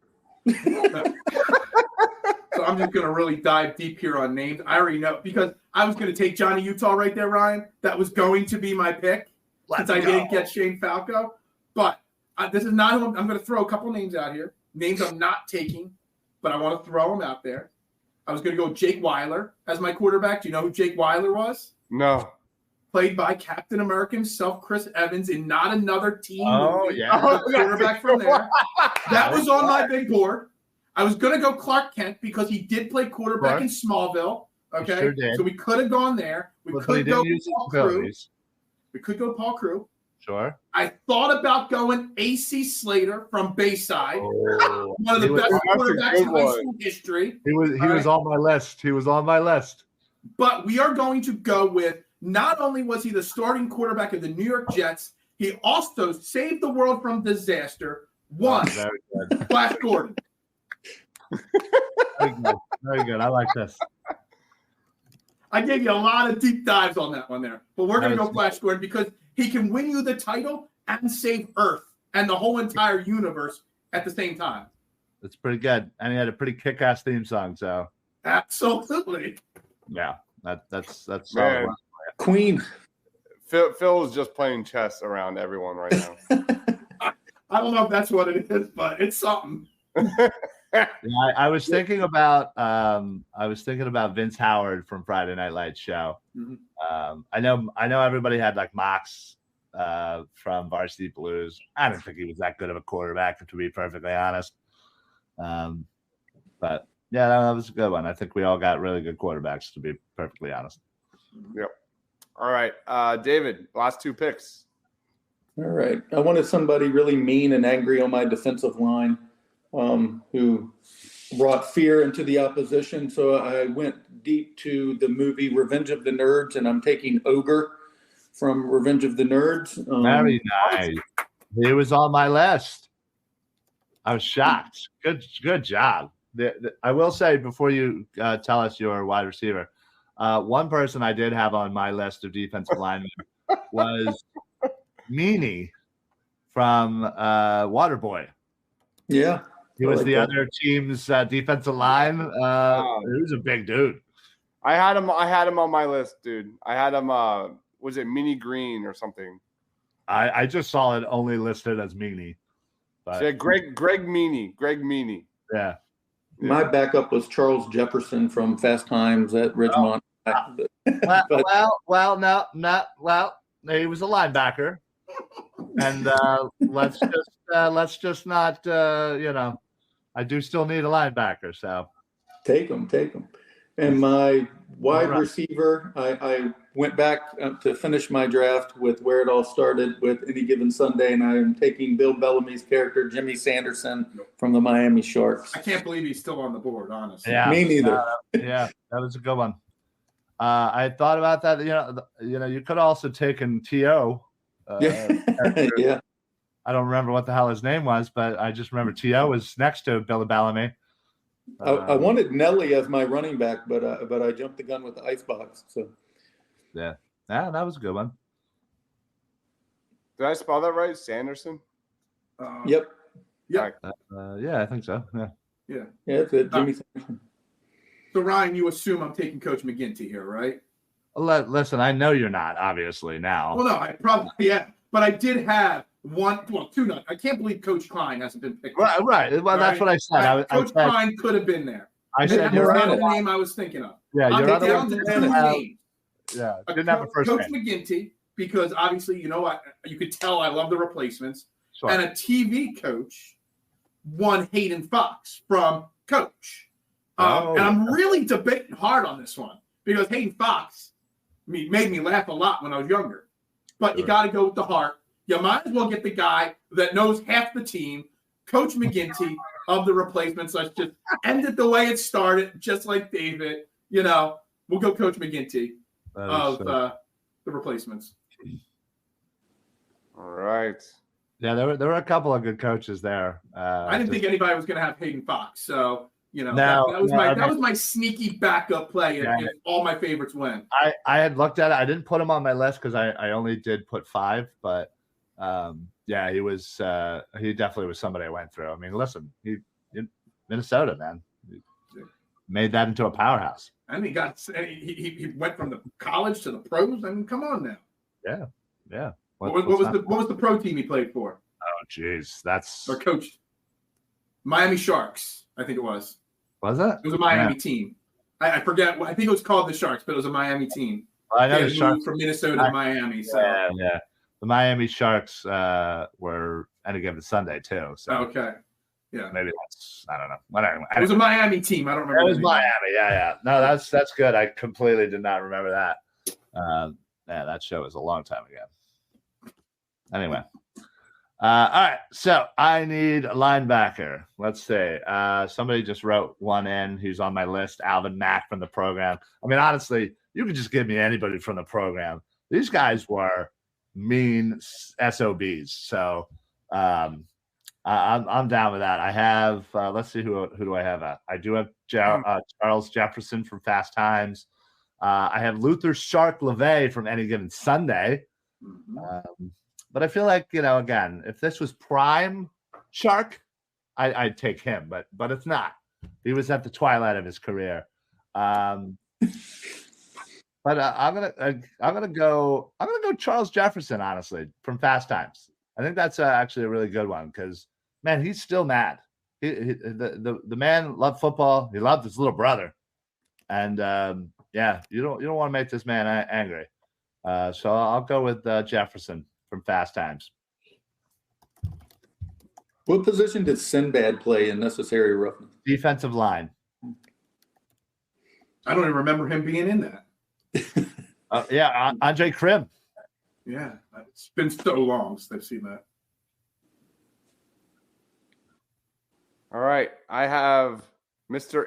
So I'm just going to really dive deep here on names. I already know because I was going to take Johnny Utah right there, Ryan. That was going to be my pick since I didn't get Shane Falco. But this is not who I'm going to throw a couple names out here. Names I'm not taking, but I want to throw them out there. I was going to go Jake Weiler as my quarterback. Do you know who Jake Weiler was? No. Played by Captain America himself, Chris Evans, in Not Another Teen movie. Yeah. The quarterback from there. That was on my big board. I was going to go Clark Kent because he did play quarterback in Smallville. Okay, sure did. So we could have gone there. We could go Paul Crew. We could go Paul Crew. Sure. I thought about going AC Slater from Bayside. One of the best quarterbacks in high school history. He was on my list. He was on my list. But we are going to go with not only was he the starting quarterback of the New York Jets, he also saved the world from disaster. Flash Gordon. Very good. I like this. I gave you a lot of deep dives on that one there. But we're going to go Flash Gordon because he can win you the title and save Earth and the whole entire universe at the same time. That's pretty good. And he had a pretty kick-ass theme song, so. Absolutely. Yeah, that's Man. Queen. Phil is just playing chess around everyone right now. I don't know if that's what it is, but it's something. Yeah, I was thinking about Vince Howard from Friday Night Lights show. Mm-hmm. I know everybody had like Mox from Varsity Blues. I don't think he was that good of a quarterback, to be perfectly honest. But yeah, that was a good one. I think we all got really good quarterbacks, to be perfectly honest. Yep. All right, David, last two picks. All right. I wanted somebody really mean and angry on my defensive line, who brought fear into the opposition. So I went deep to the movie Revenge of the Nerds, and I'm taking Ogre from Revenge of the Nerds. Very nice. He was on my list. I was shocked. Good job. I will say before you tell us your wide receiver, one person I did have on my list of defensive linemen was Meanie from Waterboy. Yeah. He was the other team's defensive line. He was a big dude. I had him on my list, dude. I had him. Was it Mini Green or something? I just saw it only listed as Meanie. But, yeah, Greg Meanie. Yeah. My backup was Charles Jefferson from Fast Times at Ridgemont. Well, he was a linebacker, and let's just not, I do still need a linebacker, so take him. And my wide receiver, I went back to finish my draft with where it all started with Any Given Sunday, and I'm taking Bill Bellamy's character, Jimmy Sanderson, from the Miami Sharks. I can't believe he's still on the board, honestly. Yeah, me neither. Yeah, that was a good one. I thought about that. You could also taken T.O. Yeah. I don't remember what the hell his name was, but I just remember T.O. was next to Bill Bellamy. I wanted Nelly as my running back, but I jumped the gun with the icebox. So yeah, that was a good one. Did I spell that right? Sanderson? Yep. Yeah. Yeah, I think so. Yeah. It's Jimmy Sanderson. So Ryan, you assume I'm taking Coach McGinty here, right? Listen, I know you're not, obviously, now. Well, no, I probably but I did have two. I can't believe Coach Klein hasn't been picked. Right. Well, that's what I said. Coach Klein could have been there. I said you're not the name I was thinking of. Yeah, I'm you're down to two names. Yeah, didn't have a first Coach name. McGinty, because obviously, you could tell I love the replacements. Sure. And a TV coach, one Hayden Fox from Coach. And I'm really debating hard on this one because Hayden Fox made me laugh a lot when I was younger. But you got to go with the heart. You might as well get the guy that knows half the team, Coach McGinty of the replacements. Let's just end it the way it started, just like David. We'll go Coach McGinty of the replacements. All right. Yeah, there were a couple of good coaches there. I didn't think anybody was going to have Hayden Fox. So, No, that was my sneaky backup play if all my favorites win. I had looked at it. I didn't put him on my list because I only did put 5, but yeah, he was he definitely was somebody I went through. I mean, listen, he in Minnesota, man, he made that into a powerhouse. And he went from the college to the pros. I mean, come on now. Yeah. What was the pro team he played for? Oh, geez, that's or coached Miami Sharks. I think it was. Was it? It was a Miami team. I forget. I think it was called the Sharks, but it was a Miami team. I know the Sharks from Minnesota to Miami. So. Yeah. The Miami Sharks were any given Sunday too. So okay. Yeah. Maybe that's I don't know. Whatever. It was a Miami team. I don't remember. It was Miami. Yeah. No, that's good. I completely did not remember that. That show was a long time ago. Anyway. All right. So I need a linebacker. Let's see. Somebody just wrote one in who's on my list, Alvin Mack from the program. I mean, honestly, you could just give me anybody from the program. These guys were mean SOBs. So I'm down with that. I have let's see who do I have I do have Charles Jefferson from Fast Times. I have Luther Shark LeVay from Any Given Sunday. But I feel like, again, if this was prime Shark, I'd take him, but it's not. He was at the twilight of his career. But I'm gonna go Charles Jefferson, honestly, from Fast Times. I think that's actually a really good one because, man, he's still mad. The man loved football. He loved his little brother, and you don't want to make this man angry. So I'll go with Jefferson from Fast Times. What position did Sinbad play in Necessary Roughness? Defensive line. I don't even remember him being in that. Andre Krim. Yeah, it's been so long since I've seen that. All right, I have Mr.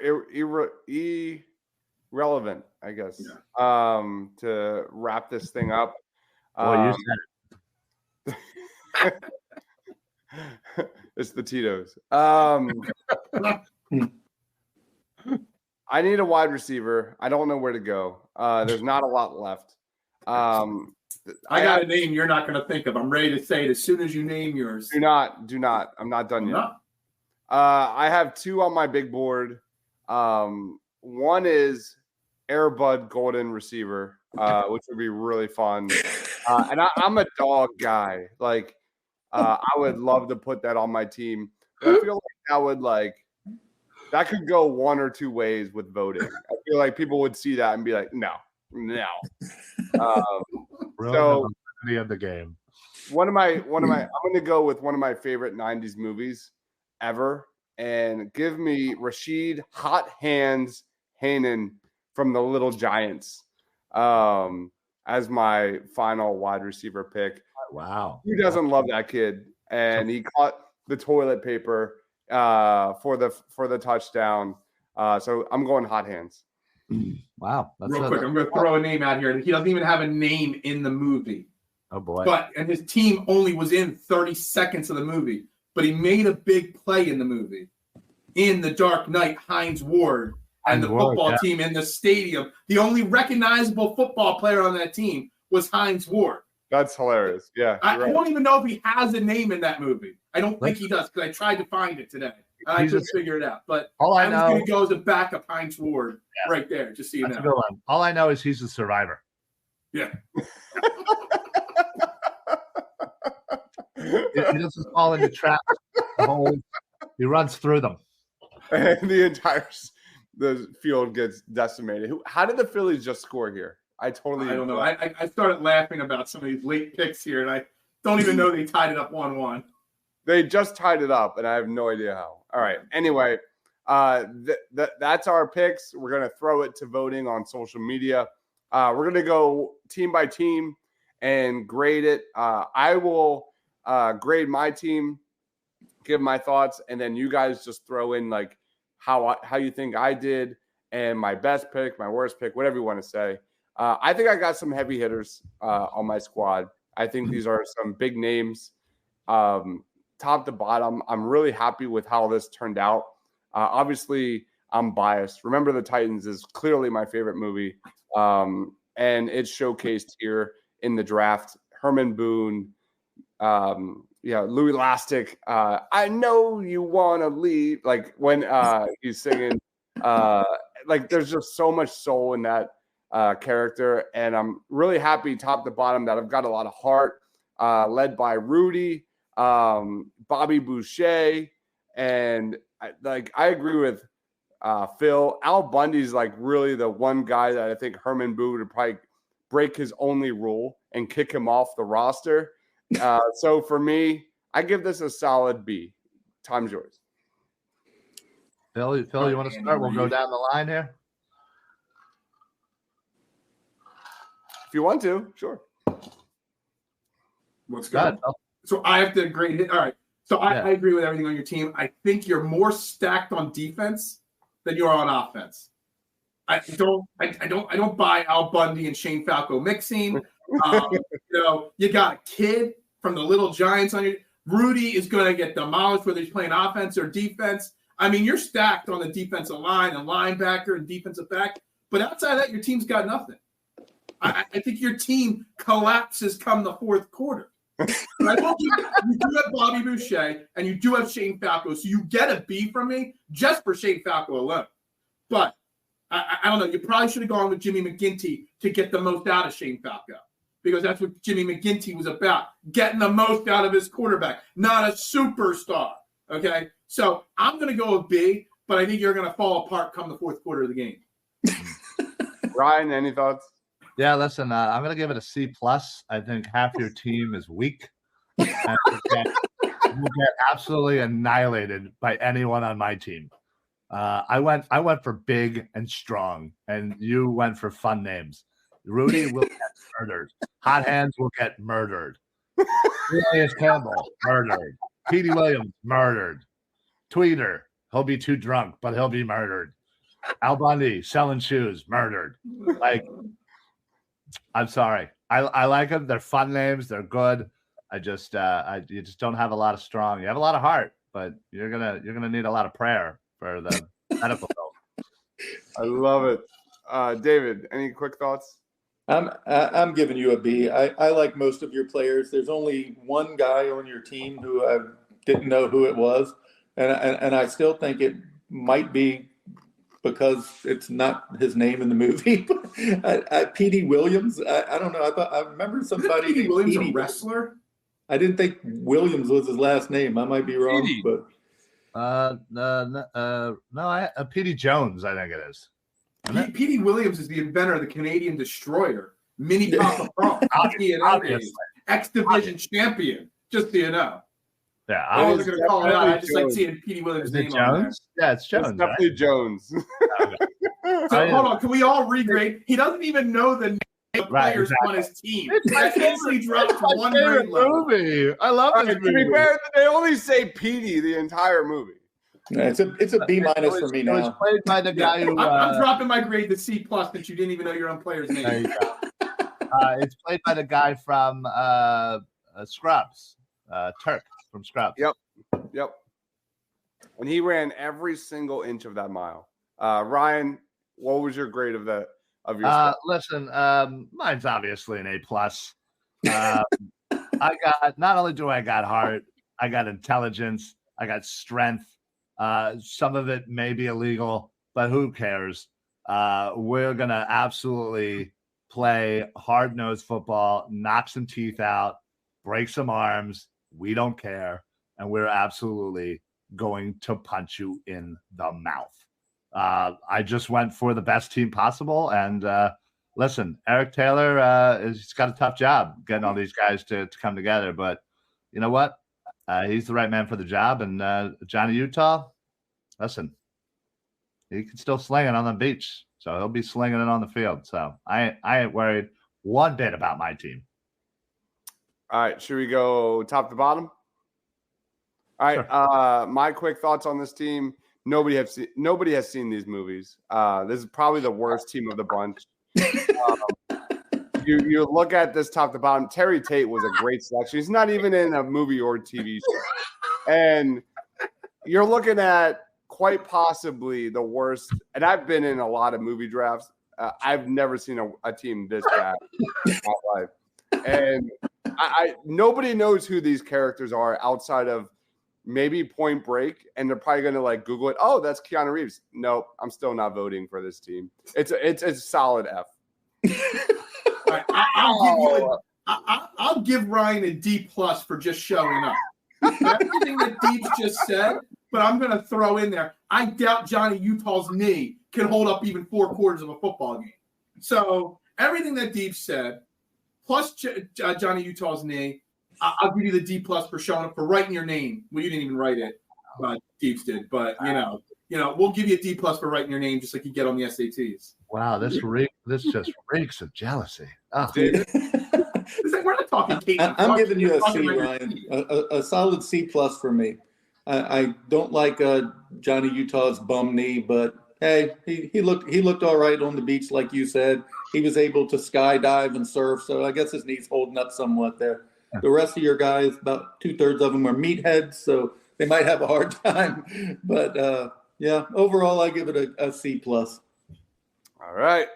Irrelevant, I guess, to wrap this thing up. You said it. It's the Tito's. I need a wide receiver. I don't know where to go. There's not a lot left. I got a name you're not going to think of. I'm ready to say it as soon as you name yours. Do not. I'm not done yet. I have 2 on my big board. One is Airbud Golden receiver, which would be really fun. And I'm a dog guy. Like, I would love to put that on my team. But I feel like that could go one or two ways with voting. I feel like people would see that and be like, no. So of the game. I'm going to go with one of my favorite 90s movies ever and give me Rashid Hot Hands Hanan from The Little Giants as my final wide receiver pick. Wow. Who doesn't love that kid? And he caught the toilet paper for the touchdown. So I'm going Hot Hands. Wow. Real quick, I'm going to throw a name out here. He doesn't even have a name in the movie. Oh, boy. And his team only was in 30 seconds of the movie. But he made a big play in the movie. In The Dark Knight, Hines Ward and the football team in the stadium. The only recognizable football player on that team was Hines Ward. That's hilarious. Yeah. I don't even know if he has a name in that movie. I don't think he does because I tried to find it today. I couldn't figure it out. But I was going to go as a backup Hines Ward right there, just so you know. A good one. All I know is he's a survivor. Yeah. He doesn't fall into traps. He runs through them. And the field gets decimated. How did the Phillies just score here? I don't know. I started laughing about some of these late picks here, and I don't even know they tied it up 1-1. They just tied it up, and I have no idea how. All right. Anyway, that's our picks. We're going to throw it to voting on social media. We're going to go team by team and grade it. I will grade my team, give my thoughts, and then you guys just throw in like how you think I did and my best pick, my worst pick, whatever you want to say. I think I got some heavy hitters on my squad. I think these are some big names. top to bottom, I'm really happy with how this turned out. Obviously, I'm biased. Remember the Titans is clearly my favorite movie, and it's showcased here in the draft. Herman Boone, Louis Lastic. I know you want to leave. Like when he's singing, like there's just so much soul in that character, and I'm really happy top to bottom that I've got a lot of heart, led by Rudy, Bobby Boucher, and I agree with Phil. Al Bundy's like really the one guy that I think Herman Boone would probably break his only rule and kick him off the roster. So for me, I give this a solid B. Time's yours. Phil, you want to start? We'll go down the line here. If you want to, sure. Let's go. So I have to grade it. All right. So I agree with everything on your team. I think you're more stacked on defense than you are on offense. I don't buy Al Bundy and Shane Falco mixing. You got a kid from the Little Giants on your. Rudy is going to get demolished whether he's playing offense or defense. I mean, you're stacked on the defensive line and linebacker and defensive back. But outside of that, your team's got nothing. I think your team collapses come the fourth quarter. I think you do have Bobby Boucher and you do have Shane Falco, so you get a B from me just for Shane Falco alone. But I don't know. You probably should have gone with Jimmy McGinty to get the most out of Shane Falco because that's what Jimmy McGinty was about, getting the most out of his quarterback, not a superstar. Okay? So I'm going to go with B, but I think you're going to fall apart come the fourth quarter of the game. Ryan, any thoughts? Yeah, listen, I'm going to give it a C+. I think half your team is weak. And will get absolutely annihilated by anyone on my team. I went for big and strong, and you went for fun names. Rudy will get murdered. Hot Hands will get murdered. Elias Campbell, murdered. Petey Williams, murdered. Tweeter, he'll be too drunk, but he'll be murdered. Al Bundy, selling shoes, murdered. Like, I'm sorry. I like them. They're fun names. They're good. You just don't have a lot of strong. You have a lot of heart, but you're gonna need a lot of prayer for the medical bill. I love it. David, any quick thoughts? I'm giving you a B. I like most of your players. There's only one guy on your team who I didn't know who it was, and I still think it might be because it's not his name in the movie. Petey Williams. I don't know. I remember somebody. Petey Williams a wrestler? I didn't think Williams was his last name. I might be wrong, but Petey Jones, I think it is. Petey Williams is the inventor of the Canadian Destroyer, Mini Papa Pro, X-Division champion, just so you know. Yeah, I wasn't going to call it out. I just like seeing Petey Williams' name on there. Yeah, it's Jones. It's definitely right? Jones. So hold on. Can we all regrade? He doesn't even know the name of players on his team. That easily dropped one grade level. Movie. I love this movie. To be fair, they only say Petey the entire movie. Yeah, it's a B- for me now. It was played by the guy who. I'm dropping my grade to C+ that you didn't even know your own player's name. There you go. It's played by the guy from Scrubs, Turk from Scrubs. Yep. And he ran every single inch of that mile. Ryan, what was your grade of that? Of your listen, mine's obviously an A+. I got not only do I got heart, I got intelligence, I got strength. Some of it may be illegal, but who cares? We're gonna absolutely play hard-nosed football, knock some teeth out, break some arms. We don't care, and we're absolutely going to punch you in the mouth. I just went for the best team possible, and listen, Eric Taylor, he's got a tough job getting all these guys to come together, but you know what? He's the right man for the job, and Johnny Utah, listen, he can still sling it on the beach, so he'll be slinging it on the field. So I ain't worried one bit about my team. All right, should we go top to bottom? All right, sure. My quick thoughts on this team. Nobody has seen these movies. This is probably the worst team of the bunch. you look at this top to bottom. Terry Tate was a great selection. He's not even in a movie or TV show, and you're looking at quite possibly the worst. And I've been in a lot of movie drafts. I've never seen a team this bad in my life, and I nobody knows who these characters are outside of maybe Point Break, and they're probably going to like Google it. Oh, that's Keanu Reeves. Nope, I'm still not voting for this team. It's a solid F. Right, I'll give Ryan a D+ for just showing up. Everything that Deibs just said, but I'm going to throw in there. I doubt Johnny Utah's knee can hold up even 4 quarters of a football game. So everything that Deibs said, plus Johnny Utah's knee, I'll give you the D+ for showing up, for writing your name. Well, you didn't even write it, Deibs did. But we'll give you a D+ for writing your name, just like you get on the SATs. Wow, this just reeks of jealousy. Oh. We're not talking Kate. I'm giving you a C, Ryan. A solid C+ for me. I don't like Johnny Utah's bum knee, but hey, he looked all right on the beach, like you said. He was able to skydive and surf, so I guess his knee's holding up somewhat there. The rest of your guys, about 2/3 of them are meatheads, so they might have a hard time. But overall, I give it a C+. All right.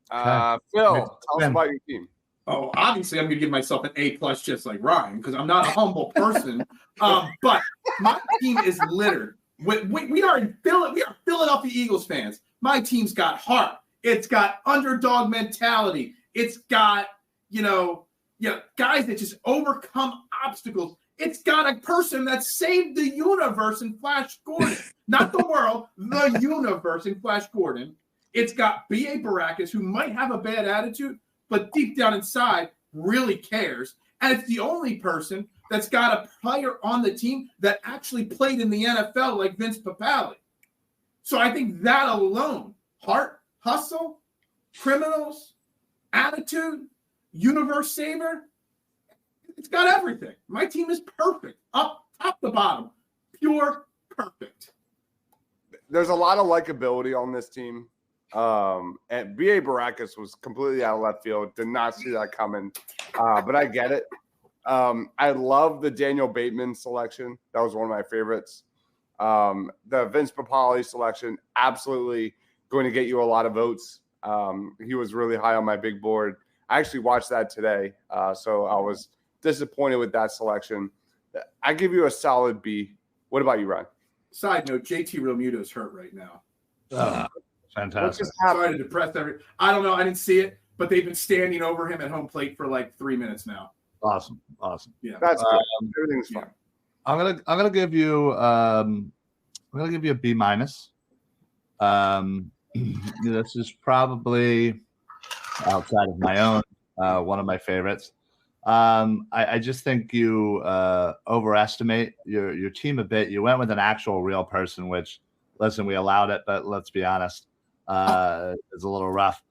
Phil, tell us about your team. Oh, obviously, I'm going to give myself an A+ just like Ryan, because I'm not a humble person. But my team is littered. We are Philadelphia Eagles fans. My team's got heart. It's got underdog mentality. It's got, guys that just overcome obstacles. It's got a person that saved the universe in Flash Gordon. Not the world, the universe in Flash Gordon. It's got B.A. Baracus, who might have a bad attitude, but deep down inside really cares. And it's the only person that's got a player on the team that actually played in the NFL like Vince Papale. So I think that alone, heart, hustle, criminals, attitude, universe saver, it's got everything. My team is perfect, top to bottom, pure perfect. There's a lot of likability on this team. And B.A. Baracus was completely out of left field. Did not see that coming, but I get it. I love the Daniel Bateman selection. That was one of my favorites. The Vince Papale selection, absolutely going to get you a lot of votes. He was really high on my big board. I actually watched that today, so I was disappointed with that selection. I give you a solid B. What about you, Ryan? Side note, JT Realmuto is hurt right now. Fantastic. Sorry to depress everyone. I don't know. I didn't see it, but they've been standing over him at home plate for like 3 minutes now. Awesome. Yeah, that's good. Everything's fine. I'm gonna give you a B-. This is probably outside of my own one of my favorites. I just think you overestimate your team a bit. You went with an actual real person, which, listen, we allowed it, but let's be honest, it's a little rough.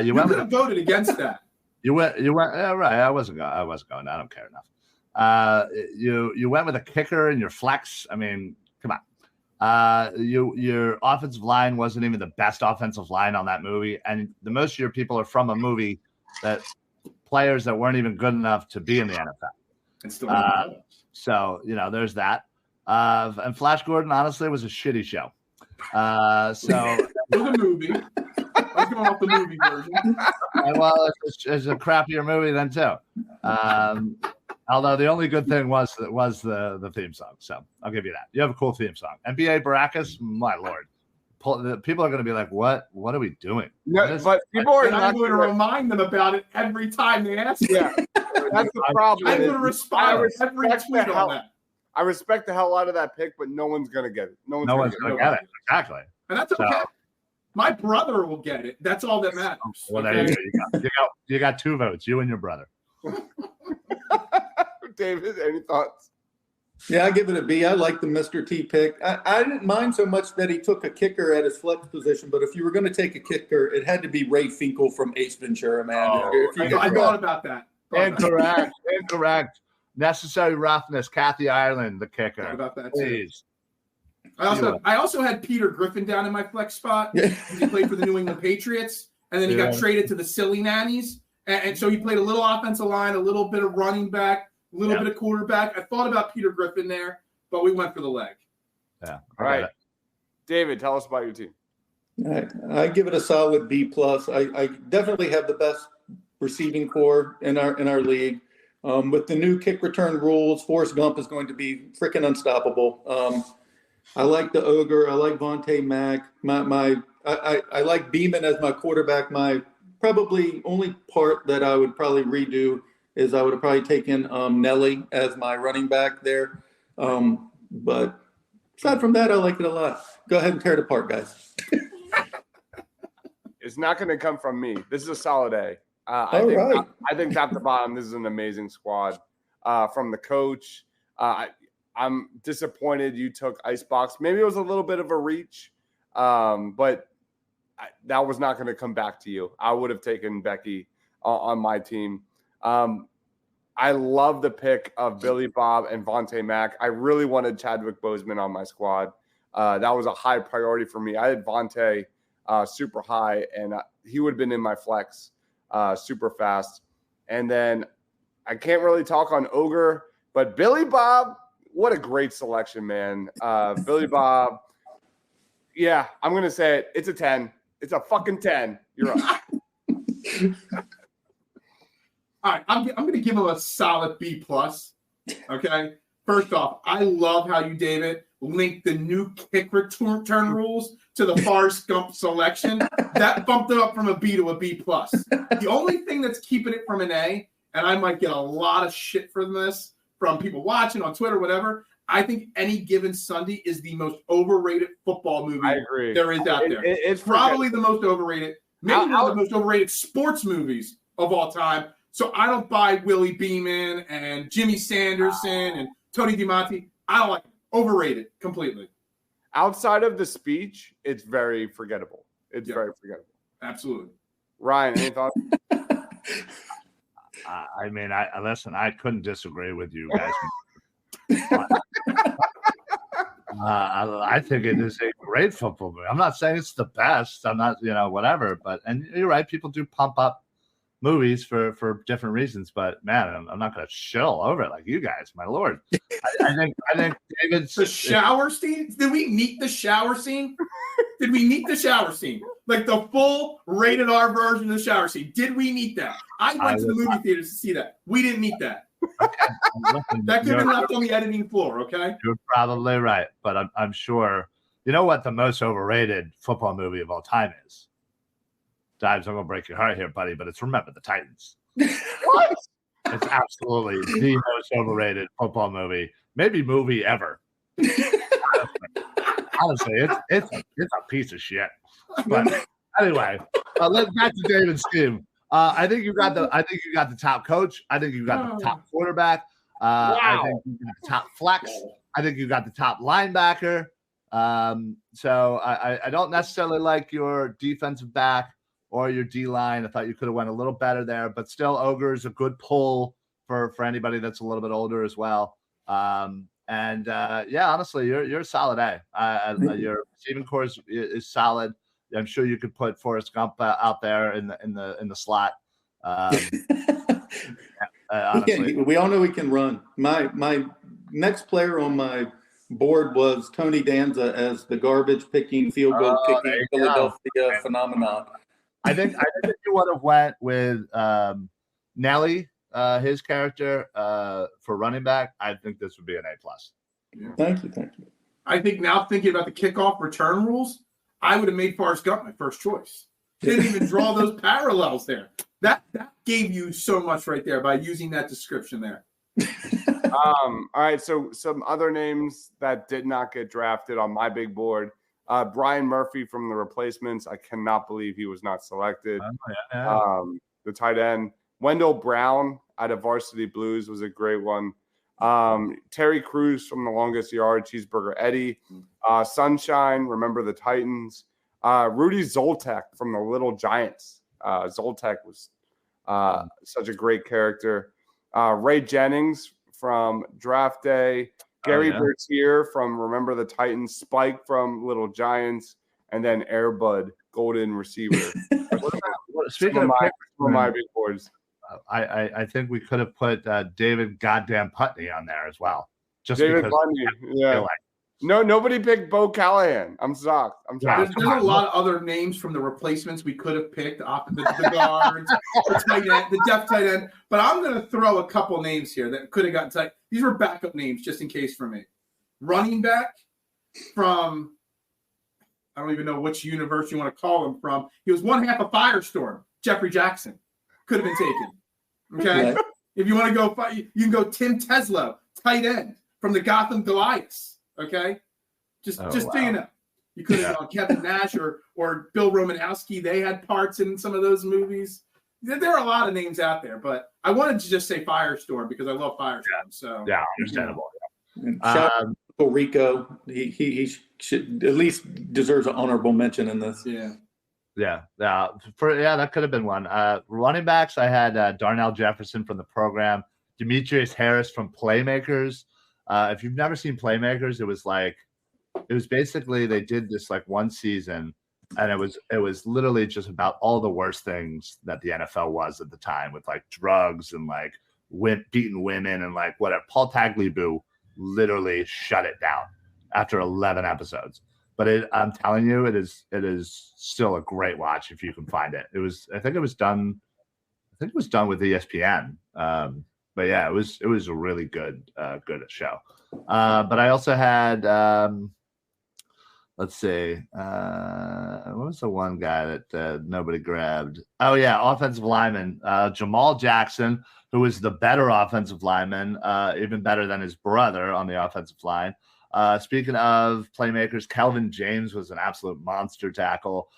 You could have voted against that. You went right. I wasn't going. I don't care enough. You went with a kicker in your flex. I mean, come on. Your offensive line wasn't even the best offensive line on that movie, and the most of your people are from a movie that players that weren't even good enough to be in the NFL. And still so there's that. And Flash Gordon, honestly, was a shitty show. So it was a movie. I was going off the movie version. Well, it's a crappier movie then too. Although the only good thing was the theme song. So I'll give you that. You have a cool theme song. And B.A. Baracus, my lord. People are going to be like, what are we doing? No, but people are not going to remind them about it every time they ask. Yeah, that's the problem. I'm going to respond every tweet on that. I respect the hell out of that pick, but no one's going to get it. No one's going to get it. Exactly. And that's okay. My brother will get it. That's all that matters. Well, there you got 2 votes, you and your brother. David, any thoughts? Yeah, I give it a B. I like the Mr. T pick. I didn't mind so much that he took a kicker at his flex position, but if you were going to take a kicker, it had to be Ray Finkel from Ace Ventura, man. I thought about that. Incorrect. Necessary roughness. Kathy Ireland, the kicker. Thought about that Please. I also had Peter Griffin down in my flex spot. He played for the New England Patriots, and then he got traded to the Silly Nannies. And so he played a little offensive line, a little bit of running back, a little bit of quarterback. I thought about Peter Griffin there, but we went for the leg. Yeah. All right. David, tell us about your team. I give it a solid B+. I definitely have the best receiving core in our league. With the new kick return rules, Forrest Gump is going to be freaking unstoppable. I like the Ogre. I like Vontae Mack. I like Beeman as my quarterback. My probably only part that I would probably redo is I would have probably taken Nelly as my running back there. But aside from that, I like it a lot. Go ahead and tear it apart, guys. It's not going to come from me. This is a solid A. I think top to bottom, this is an amazing squad. From the coach, I'm disappointed you took Icebox. Maybe it was a little bit of a reach, but that was not going to come back to you. I would have taken Becky on my team. I love the pick of Billy Bob and Vontae Mack. I really wanted Chadwick Boseman on my squad. That was a high priority for me. I had Vontae super high, and he would have been in my flex super fast. And then I can't really talk on Ogre, but Billy Bob, what a great selection, man. Billy Bob, yeah, I'm going to say it. It's a 10. It's a fucking 10. You're up. All right, I'm going to give him a solid B+. Okay? First off, I love how you, David, linked the new kick return rules to the Forrest Gump selection. That bumped it up from a B to a B+. The only thing that's keeping it from an A, and I might get a lot of shit for this from people watching on Twitter, whatever, I think Any Given Sunday is the most overrated football movie there is out there. It's probably the most overrated, maybe one of the most overrated sports movies of all time. So I don't buy Willie Beeman and Jimmy Sanderson and Tony DiManti. I don't like it. Overrated completely. Outside of the speech, it's very forgettable. It's very forgettable. Absolutely. Ryan, any thoughts? I mean, listen, I couldn't disagree with you guys. I think it is a great football movie. I'm not saying it's the best. I'm not, whatever. But and you're right. People do pump up movies for different reasons. But man, I'm not going to shill over it like you guys. My lord. I think David's the shower scene. Did we meet the shower scene? Did we meet the shower scene? Like the full rated R version of the shower scene. Did we meet that? I went to the movie theaters to see that. We didn't meet that. That could have been left on the editing floor, okay? You're probably right, but I'm sure. You know what the most overrated football movie of all time is? Deibs, I'm going to break your heart here, buddy, but it's Remember the Titans. What? It's absolutely the most overrated football movie, maybe movie ever. Honestly, it's a piece of shit. But anyway, let's back to David's team. I think you got the top coach. I think you got the top quarterback. I think you got the top flex. I think you got the top linebacker. So I don't necessarily like your defensive back or your D line. I thought you could have went a little better there, but still, Ogre is a good pull for anybody that's a little bit older as well. Honestly, you're a solid A. Your receiving core is solid. I'm sure you could put Forrest Gump out there in the slot. We all know he can run. My next player on my board was Tony Danza as the garbage picking, field goal kicking Philadelphia phenomenon. I think if you would have went with Nelly, his character for running back, I think this would be an A+. Yeah. Thank you. I think now thinking about the kickoff return rules, I would have made Forrest Gump my first choice. Didn't even draw those parallels there. That gave you so much right there by using that description there. All right, so some other names that did not get drafted on my big board. Brian Murphy from the Replacements. I cannot believe he was not selected. The tight end. Wendell Brown out of Varsity Blues was a great one. Terry Crews from The Longest Yard, Cheeseburger Eddie. Sunshine, Remember the Titans. Rudy Zoltek from The Little Giants. Zoltek was such a great character. Ray Jennings from Draft Day. Gary Bertier from Remember the Titans. Spike from Little Giants. And then Air Bud, Golden Receiver. Speaking of my big boards. I think we could have put David goddamn Putney on there as well. Just David because Bundy. Yeah. No, nobody picked Bo Callahan. I'm shocked. There's a lot of other names from the replacements we could have picked off the guards, the tight end, the depth tight end. But I'm going to throw a couple names here that could have gotten tight. These were backup names just in case for me. Running back from, I don't even know which universe you want to call him from. He was one half of Firestorm. Jeffrey Jackson could have been taken. Okay. If you want to go, you can go Tim Teslo, tight end from the Gotham Goliaths. Okay. Just so you know, you could have gone Kevin Nash or Bill Romanowski. They had parts in some of those movies. There are a lot of names out there, but I wanted to just say Firestorm because I love Firestorm. So understandable. Shout out to Rico. He should at least deserves an honorable mention in this. Yeah, that could have been one. Running backs, I had Darnell Jefferson from The Program, Demetrius Harris from Playmakers. If you've never seen Playmakers, it was basically they did this like one season, and it was literally just about all the worst things that the NFL was at the time, with like drugs and like beating women and like whatever. Paul Tagliabue literally shut it down after 11 episodes. But I'm telling you, it is still a great watch if you can find it. I think it was done with ESPN. But yeah, it was a really good show. But I also had let's see, what was the one guy that nobody grabbed? Oh yeah, offensive lineman Jamal Jackson, who was the better offensive lineman, even better than his brother on the offensive line. Speaking of playmakers, Kelvin James was an absolute monster tackle.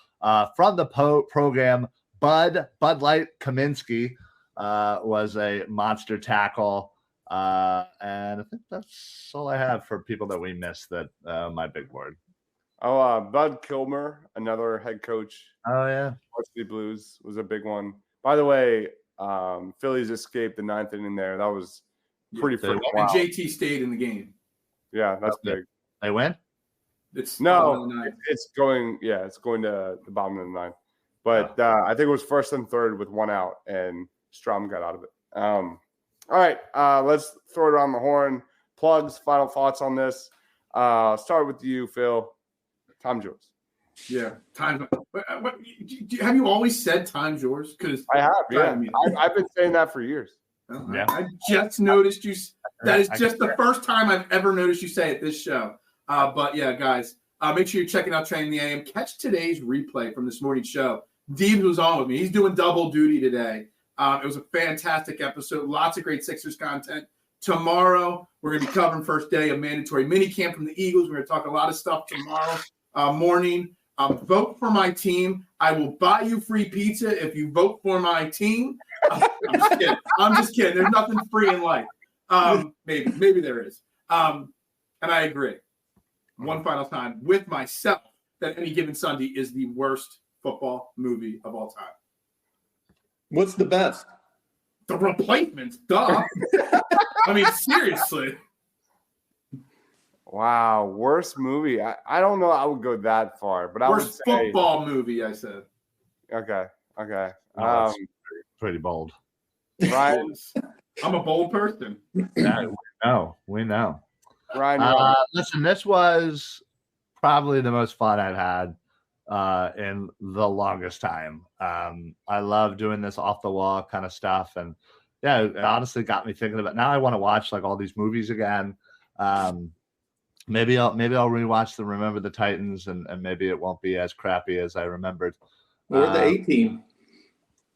From the program, Bud Light Kaminsky was a monster tackle. And I think that's all I have for people that we missed that my big board. Bud Kilmer, another head coach. Oh, yeah. Varsity Blues was a big one. By the way, Phillies escaped the ninth inning there. That was pretty freaking wild. And JT stayed in the game. Yeah, that's big. They win? It's going to the bottom of the ninth. But I think it was first and third with one out, and Strom got out of it. All right, let's throw it around the horn. Plugs, final thoughts on this. Start with you, Phil. Time's yours. Yeah, time. Have you always said time's yours? Because I have. Yeah, I've been saying that for years. Yeah. I just noticed you. That is just the first time I've ever noticed you say it this show. But yeah, guys, make sure you're checking out Training the AM. Catch today's replay from this morning's show. Deibs was on with me. He's doing double duty today. It was a fantastic episode. Lots of great Sixers content. Tomorrow, we're going to be covering first day of mandatory minicamp from the Eagles. We're going to talk a lot of stuff tomorrow morning. Vote for my team. I will buy you free pizza if you vote for my team. I'm just kidding. There's nothing free in life. Maybe there is. And I agree. One final time with myself that Any Given Sunday is the worst football movie of all time. What's the best? The Replacements, duh. I mean, seriously. Wow, worst movie. I don't know. I would go that far, but worst football movie. I said. Okay. Pretty bold. Right. I'm a bold person. Yeah, we know. Ryan, listen, this was probably the most fun I've had in the longest time. I love doing this off the wall kind of stuff, and yeah, it honestly got me thinking about. Now I want to watch like all these movies again. Maybe I'll rewatch the Remember the Titans, and maybe it won't be as crappy as I remembered. Or the A-Team.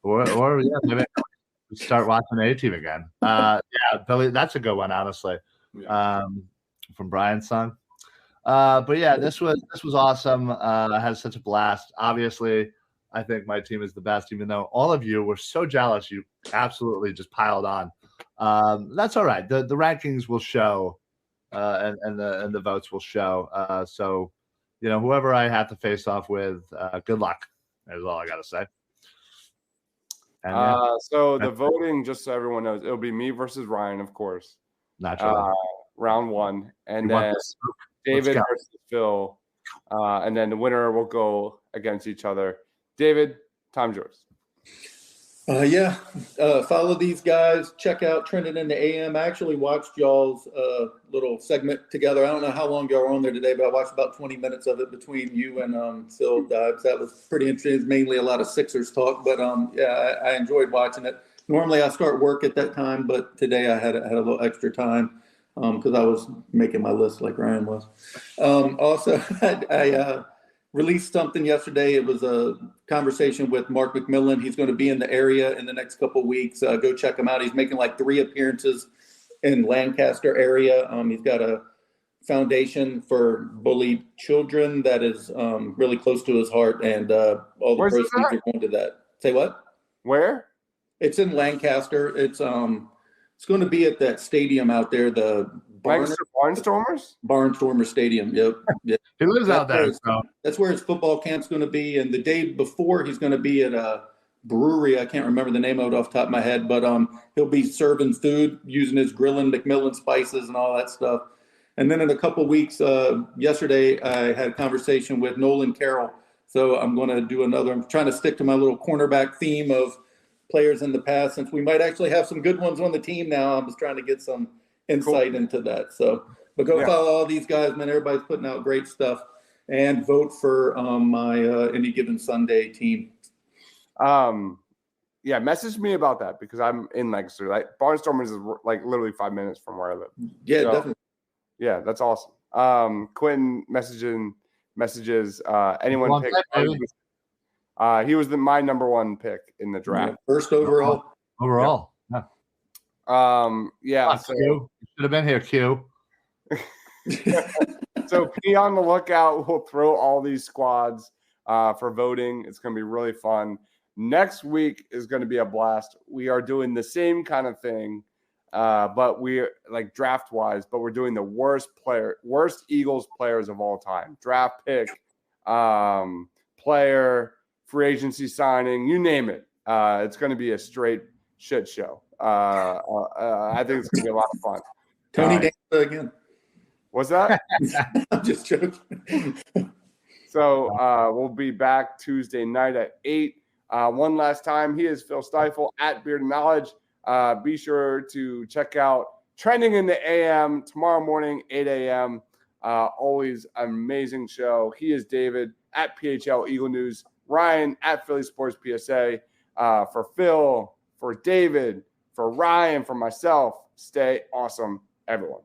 Or yeah, maybe start watching the A-Team again. Yeah, Billy, that's a good one, honestly. From Brian's son. But yeah, this was awesome. I had such a blast. Obviously, I think my team is the best, even though all of you were so jealous. You absolutely just piled on. That's all right. The rankings will show, and the votes will show. So, you know, whoever I have to face off with, good luck. That's all I got to say. And, so the voting, just so everyone knows, it'll be me versus Ryan, of course. Naturally. Round one, and then David versus Phil, and then the winner will go against each other. David, time's yours. Follow these guys. Check out Trending in the AM. I actually watched y'all's little segment together. I don't know how long y'all were on there today, but I watched about 20 minutes of it between you and Phil Deibs. That was pretty interesting. It's mainly a lot of Sixers talk, but I enjoyed watching it. Normally I start work at that time, but today I had a little extra time because I was making my list like Ryan was. Also, I released something yesterday. It was a conversation with Mark McMillan. He's going to be in the area in the next couple of weeks. Go check him out. He's making like 3 appearances in Lancaster area. He's got a foundation for bullied children that is really close to his heart, and all the proceeds are going to that. Say what? Where? It's in Lancaster. It's going to be at that stadium out there, the Barnstormers? Barnstormer Stadium. Yep. He lives out there. So. That's where his football camp's going to be. And the day before, he's going to be at a brewery. I can't remember the name of it off the top of my head, but he'll be serving food using his grilling McMillan spices and all that stuff. And then in a couple of weeks, yesterday, I had a conversation with Nolan Carroll. So I'm going to do another. I'm trying to stick to my little cornerback theme of players in the past, since we might actually have some good ones on the team now. I'm just trying to get some insight into that. So, but go follow all these guys, man. Everybody's putting out great stuff, and vote for my Any Given Sunday team. Message me about that because I'm in Lancaster. Like Barnstormers is like literally 5 minutes from where I live. Yeah, so, definitely. Yeah, that's awesome. Quentin messages anyone pick. He was my number 1 pick in the draft. First overall. Overall. Yeah. So, you should have been here, Q. So be on the lookout. We'll throw all these squads for voting. It's going to be really fun. Next week is going to be a blast. We are doing the same kind of thing, but we're like draft wise, but we're doing the worst Eagles players of all time. Draft pick, player, free agency signing, you name it. It's going to be a straight shit show. I think it's going to be a lot of fun. Tony Danza again. What's that? I'm just joking. So we'll be back Tuesday night at 8. One last time, he is Phil Stiefel at Beard and Knowledge. Be sure to check out Trending in the AM tomorrow morning, 8 a.m. Always an amazing show. He is David at PHL Eagle News. Ryan at Philly Sports PSA. For Phil, for David, for Ryan, for myself, stay awesome, everyone.